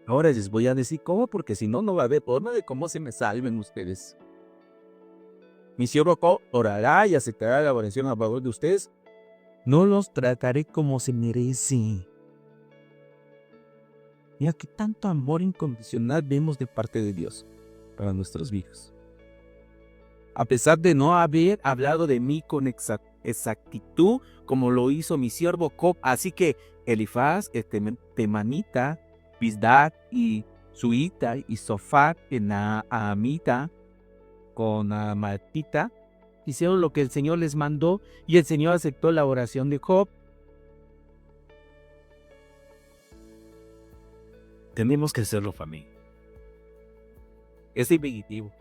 Ahora les voy a decir cómo, porque si no, no va a haber forma de cómo se me salven ustedes. Mi siervo Job orará y aceptará la oración a favor de ustedes. No los trataré como se merecen. Mira qué tanto amor incondicional vemos de parte de Dios para nuestros hijos. A pesar de no haber hablado de mí con exactitud, como lo hizo mi siervo Job. Así que Elifaz, temanita, Bildad y Suita y Sofat, Naamita, con Amatita, hicieron lo que el Señor les mandó y el Señor aceptó la oración de Job. Tenemos que hacerlo, familia. Es definitivo.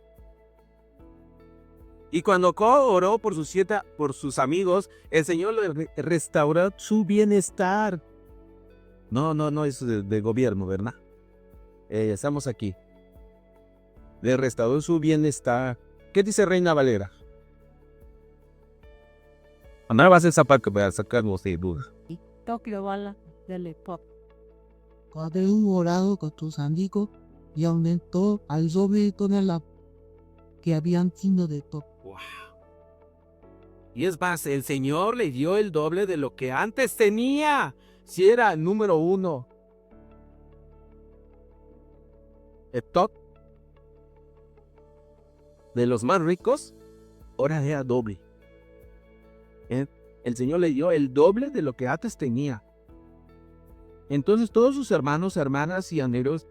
Y cuando Job oró por sus amigos, el Señor le restauró su bienestar. No es de gobierno, ¿verdad? Estamos aquí. le restauró su bienestar. ¿Qué dice Reina Valera? Ahora va a ser esa parte para sacarnos de duda. Tokyo Bala del Pop. Haber orado con tus amigos y aumentó al doble toda la que habían sido de todo. Wow. Y es más, el Señor le dio el doble de lo que antes tenía. Si era el número 1. El top de los más ricos, ahora era doble. El Señor le dio el doble de lo que antes tenía. Entonces todos sus hermanos, hermanas y anhelos.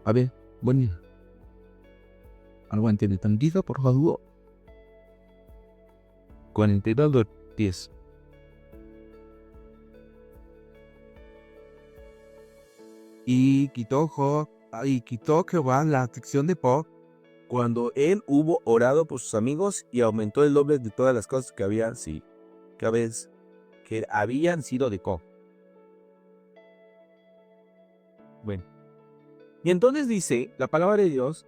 A ver, bueno. Aguanten tantito, por favor. 42:10. Y quitó Jehová la aflicción de Job cuando él hubo orado por sus amigos y aumentó el doble de todas las cosas que habían sido de Job. Bueno. Y entonces dice la palabra de Dios,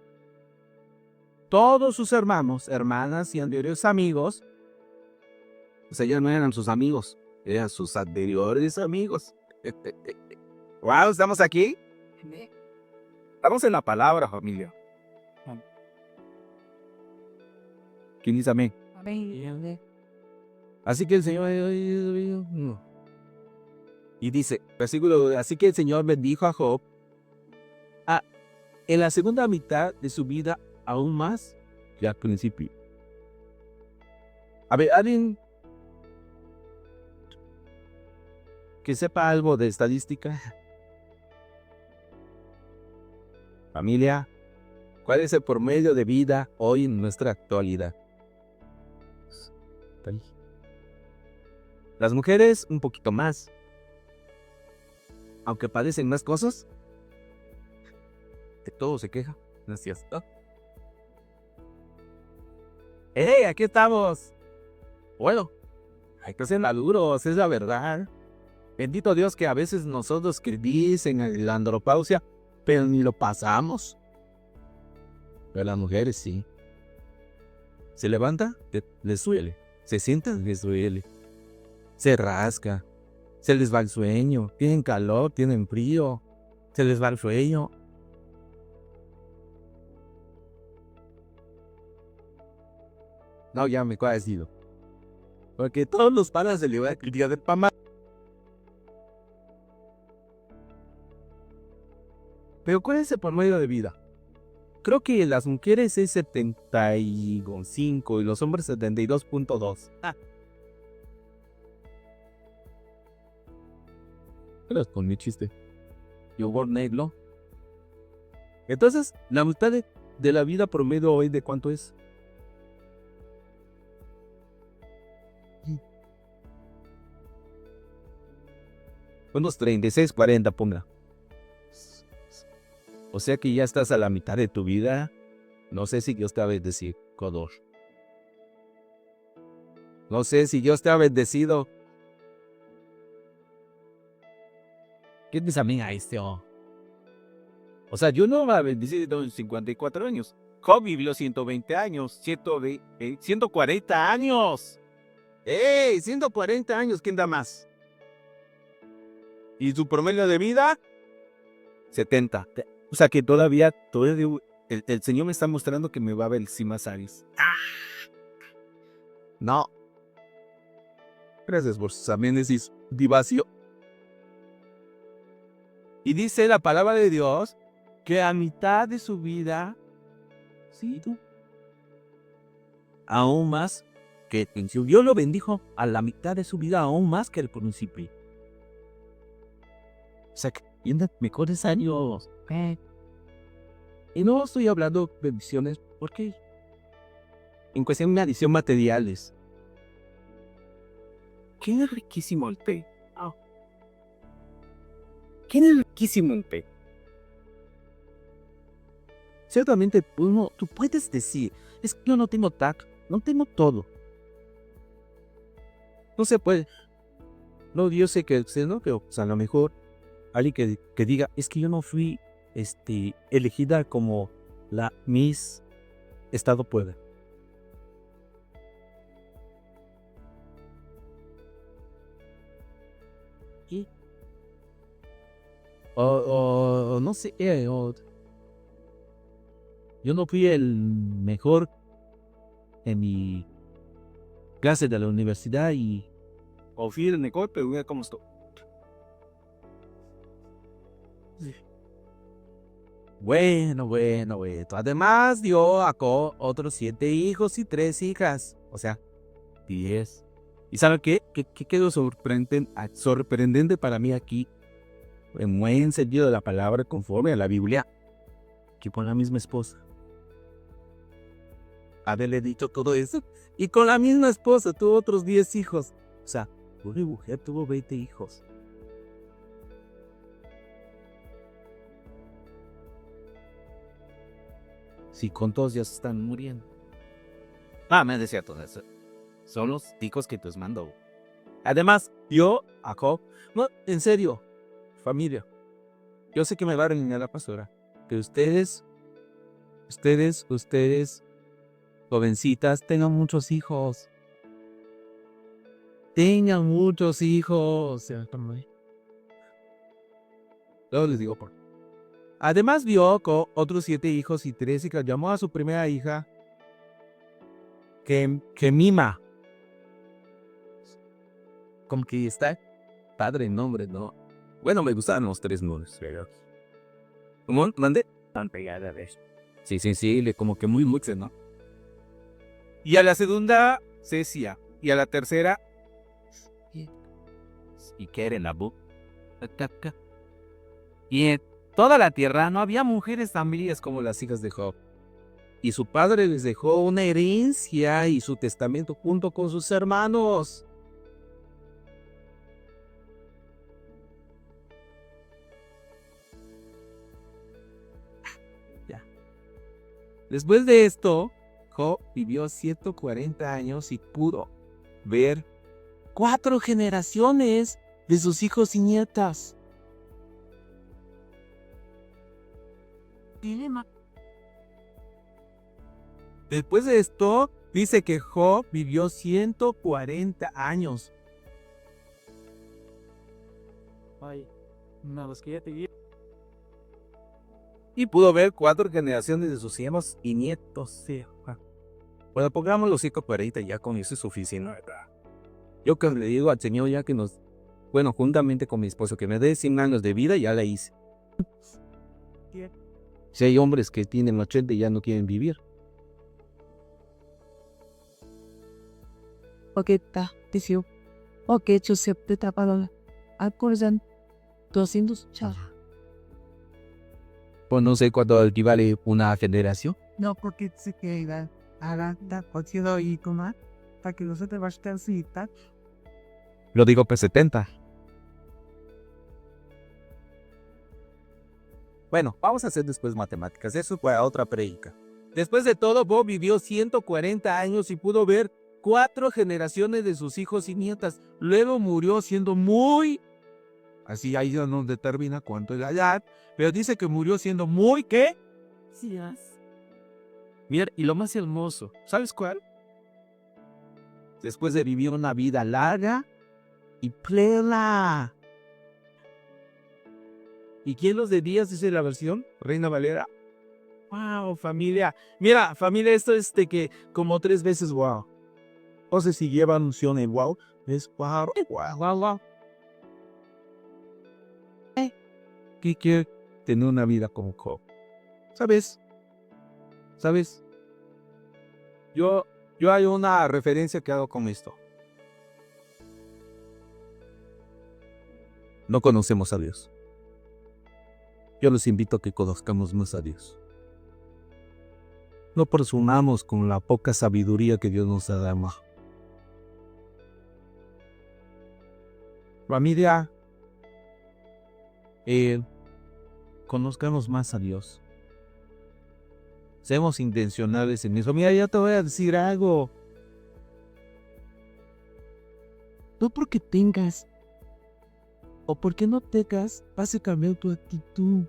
todos sus hermanos, hermanas y anteriores amigos, o sea, ya no eran sus amigos, eran sus anteriores amigos. Wow, ¿estamos aquí? Estamos en la palabra, familia. ¿Quién dice amén? Amén. Así que el Señor... Y dice, versículo, así que el Señor bendijo a Job en la segunda mitad de su vida aún más que al principio. A ver, alguien que sepa algo de estadística. Familia, ¿cuál es el promedio de vida hoy en nuestra actualidad? Las mujeres un poquito más. Aunque padecen más cosas, de todo se queja. ¿No es cierto? ¡Hey! Aquí estamos. Bueno, hay que ser maduros, es la verdad. Bendito Dios que a veces nosotros que dicen la andropausia, pero ni lo pasamos. Pero las mujeres sí. Se levanta, les duele. Se sienta, les duele. Se rasca. Se les va el sueño. Tienen calor, tienen frío. Se les va el sueño. No, ya me he decidido. Porque todos los panas se le va a criticar de pama. Pero ¿cuál es el promedio de vida? Creo que las mujeres es 75 y los hombres 72.2. Pero con mi chiste. Yo por negro. Entonces, la mitad de la vida promedio hoy, ¿de cuánto es? Unos 36, 40, ponga. O sea que ya estás a la mitad de tu vida. No sé si Dios te ha bendecido, Codor. No sé si Dios te ha bendecido. ¿Quién dice amén a este? O sea, yo no me he bendecido en 54 años. Job vivió 120 años, 140 años. ¡Ey! 140 años, ¿quién da más? ¿Y su promedio de vida? 70. O sea que todavía el Señor me está mostrando que me va a ver sin más años. No. Gracias por sus amenes y su divación. Y dice la palabra de Dios que a mitad de su vida, sí, tú, aún más que el principio. Dios lo bendijo a la mitad de su vida, aún más que el principio. O sea, que tiene mejores años. Y no estoy hablando de bendiciones porque en cuestión de adición materiales. ¿Quién es riquísimo el té? ¿Quién es riquísimo el té? Ciertamente tú puedes decir, es que yo no tengo tacto, no tengo todo. No se puede. No, yo sé que, ¿no? Que o sea, a lo mejor alguien que diga, es que yo no fui elegida como la Miss Estado Puebla. Y o no sé, yo no fui el mejor en mi clase de la universidad y O fui el mejor, pero mira cómo estoy. bueno. Además dio a otros 7 hijos y 3 hijas. O sea, 10. ¿Y saben qué? ¿Qué quedó sorprendente para mí aquí? En buen sentido de la palabra, conforme a la Biblia, que con la misma esposa. Haberle dicho todo eso. Y con la misma esposa tuvo otros 10 hijos. O sea, una mujer tuvo 20 hijos. Sí, con todos ya se están muriendo. Me decía todo eso. Son los hijos que te mando. Además, yo, Jacob, no, en serio, familia, yo sé que me va a regañar la pastora, que ustedes, jovencitas, tengan muchos hijos. Tengan muchos hijos. Luego les digo por qué. Además vio con otros 7 hijos y 3 hijas. Llamó a su primera hija que Mima. Como que está padre el nombre, ¿no? Bueno, me gustaban los 3 nombres, pero... ¿Cómo? ¿Mande? Tan pegada de eso. Sí, como que muy mucho, ¿no? Y a la segunda, Cecia. Y a la tercera, Y quieren la Y en toda la tierra no había mujeres tan bellas como las hijas de Job. Y su padre les dejó una herencia y su testamento junto con sus hermanos. Ya. Después de esto, Job vivió 140 años y pudo ver 4 generaciones de sus hijos y nietas. Dilema. Después de esto, dice que Job vivió 140 años. Ay, no, los que ya te vi. Y pudo ver 4 generaciones de sus hijos y nietos. Sí. Bueno, pongamos los 140 ya con eso es suficiente, ¿verdad? Yo que le digo al Señor ya que juntamente con mi esposo, que me dé 100 años de vida, ya la hice. Si hay hombres que tienen 80 y ya no quieren vivir. O겠다, 되시오. Joseph de Tapalola. Alcorzan 200 cha. Pues no sé cuánto equivale una generación. No, porque se queda. Ahora está cocido y tomar. Para que los otros vayan a estar. Lo digo por 70. Bueno, vamos a hacer después matemáticas. Eso fue otra predica. Después de todo, Bob vivió 140 años y pudo ver 4 generaciones de sus hijos y nietas. Luego murió siendo muy... Así ahí no determina cuánto es la edad, pero dice que murió siendo muy... ¿Qué? Sí, Mira, y lo más hermoso, ¿sabes cuál? Después de vivir una vida larga y plena. ¿Y quién los de días dice la versión? Reina Valera. Wow, familia. Mira, familia, esto es de que como 3 veces wow. O sea, si lleva unción en wow, es wow. ¿Qué quiere tener una vida como Job? ¿Sabes? Yo hay una referencia que hago con esto. No conocemos a Dios. Yo los invito a que conozcamos más a Dios. No presumamos con la poca sabiduría que Dios nos ha dado. Familia, conozcamos más a Dios. Seamos intencionales en eso. Mira, ya te voy a decir algo. No porque tengas o porque no tengas, vas a cambiar tu actitud.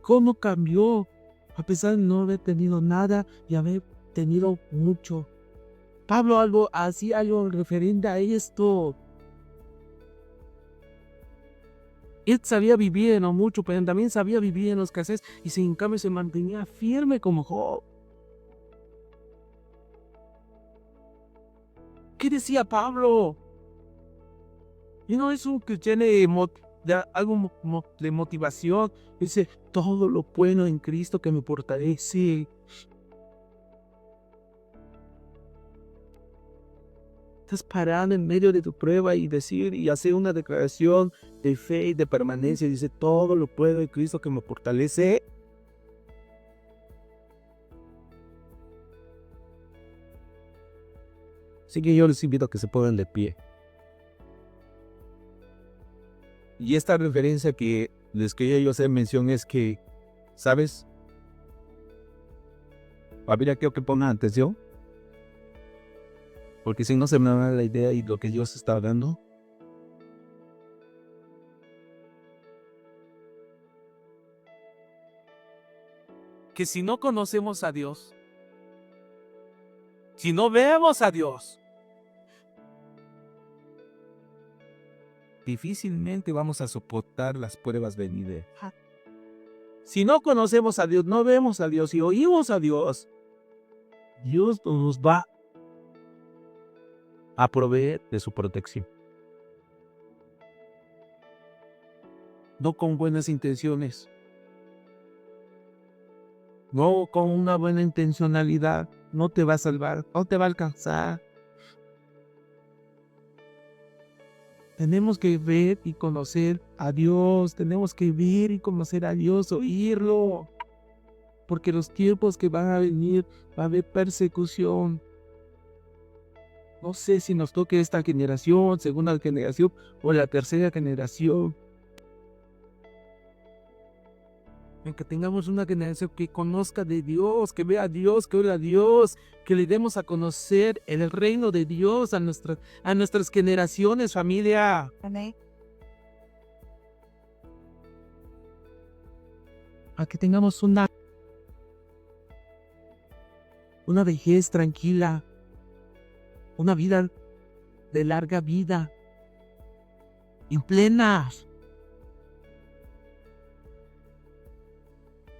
¿Cómo cambió? A pesar de no haber tenido nada y haber tenido mucho. Pablo hacía algo referente a esto. Él sabía vivir en lo mucho, pero también sabía vivir en la escasez y sin cambio se mantenía firme como Job. ¿Qué decía Pablo? Y no es un cristiano de algo de motivación. Dice, todo lo bueno en Cristo que me fortalece. Estás parado en medio de tu prueba y decir y hacer una declaración de fe y de permanencia. Dice, todo lo puedo en Cristo que me fortalece. Así que yo les invito a que se pongan de pie. Y esta referencia que les quería yo hacer mención es que, ¿sabes? Familia, quiero que pongan atención. Porque si no se me da la idea y lo que Dios está dando. Que si no conocemos a Dios, si no vemos a Dios, difícilmente vamos a soportar las pruebas venideras. Si no conocemos a Dios, no vemos a Dios y oímos a Dios, Dios nos va a proveer de su protección. No con buenas intenciones. No con una buena intencionalidad. No te va a salvar, no te va a alcanzar. Tenemos que ver y conocer a Dios. Tenemos que ver y conocer a Dios, oírlo. Porque los tiempos que van a venir, va a haber persecución. No sé si nos toque esta generación, segunda generación o la tercera generación. En que tengamos una generación que conozca de Dios, que vea a Dios, que ore a Dios, que le demos a conocer el reino de Dios a nuestras generaciones, familia. Amén. A que tengamos una vejez tranquila, una vida de larga vida, en plena.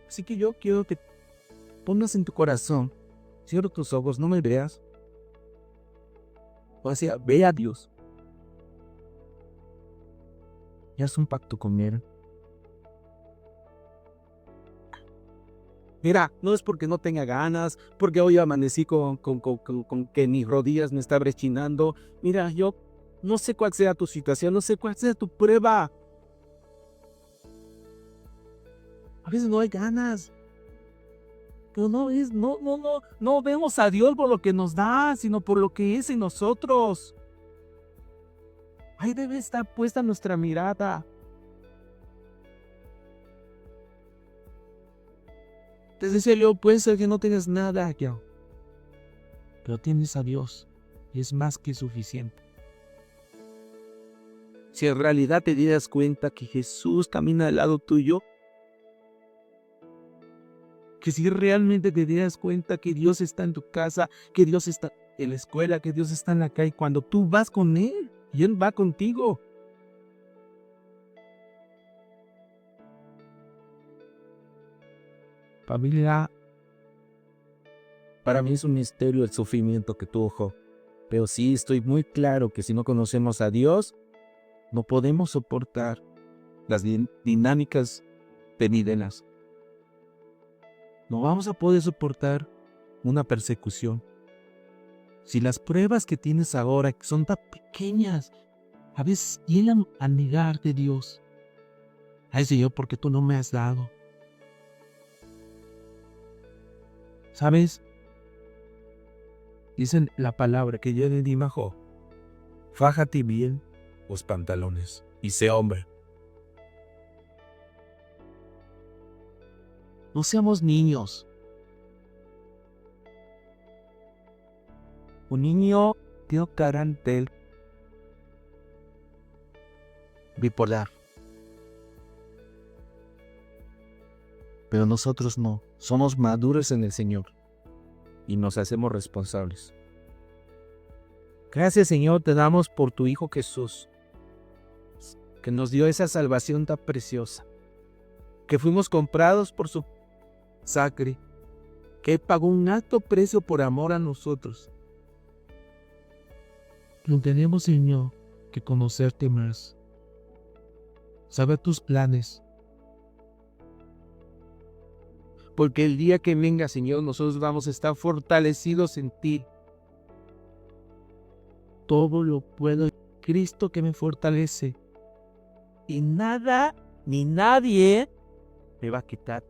Así que yo quiero que pongas en tu corazón, cierra tus ojos, no me veas. O sea, ve a Dios. Y haz un pacto con Él. Mira, no es porque no tenga ganas, porque hoy amanecí con que mis rodillas me están rechinando. Mira, yo no sé cuál sea tu situación, no sé cuál sea tu prueba. A veces no hay ganas. Pero no vemos a Dios por lo que nos da, sino por lo que es en nosotros. Ahí debe estar puesta nuestra mirada. Te decía yo, puede ser que no tengas nada aquí, pero tienes a Dios y es más que suficiente. Si en realidad te dieras cuenta que Jesús camina al lado tuyo, que si realmente te dieras cuenta que Dios está en tu casa, que Dios está en la escuela, que Dios está en la calle, cuando tú vas con Él y Él va contigo. Familia, para mí es un misterio el sufrimiento que tuvo Job, pero sí estoy muy claro que si no conocemos a Dios, no podemos soportar las dinámicas venideras. No vamos a poder soportar una persecución. Si las pruebas que tienes ahora son tan pequeñas, a veces llegan a negarte Dios. Ay Señor, porque tú no me has dado. ¿Sabes? Dicen la palabra que yo le di a Job. Fájate bien los pantalones y sé hombre. No seamos niños. Un niño tiene carácter bipolar. Pero nosotros no, somos maduros en el Señor y nos hacemos responsables. Gracias, Señor, te damos por tu Hijo Jesús, que nos dio esa salvación tan preciosa, que fuimos comprados por su sangre, que Él pagó un alto precio por amor a nosotros. No tenemos, Señor, que conocerte más, saber tus planes, porque el día que venga, Señor, nosotros vamos a estar fortalecidos en ti. Todo lo puedo en Cristo que me fortalece. Y nada ni nadie me va a quitar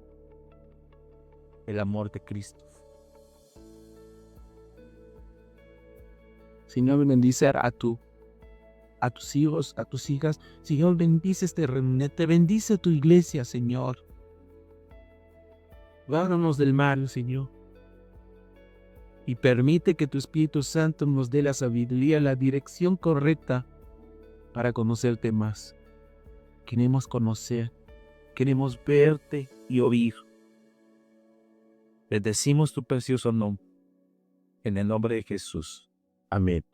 el amor de Cristo. Señor, bendice a tus hijos, a tus hijas. Señor, bendice este remanente, bendice tu iglesia, Señor. Guárdanos del mal, Señor. Y permite que tu Espíritu Santo nos dé la sabiduría, la dirección correcta para conocerte más. Queremos conocer, queremos verte y oír. Bendecimos tu precioso nombre. En el nombre de Jesús. Amén.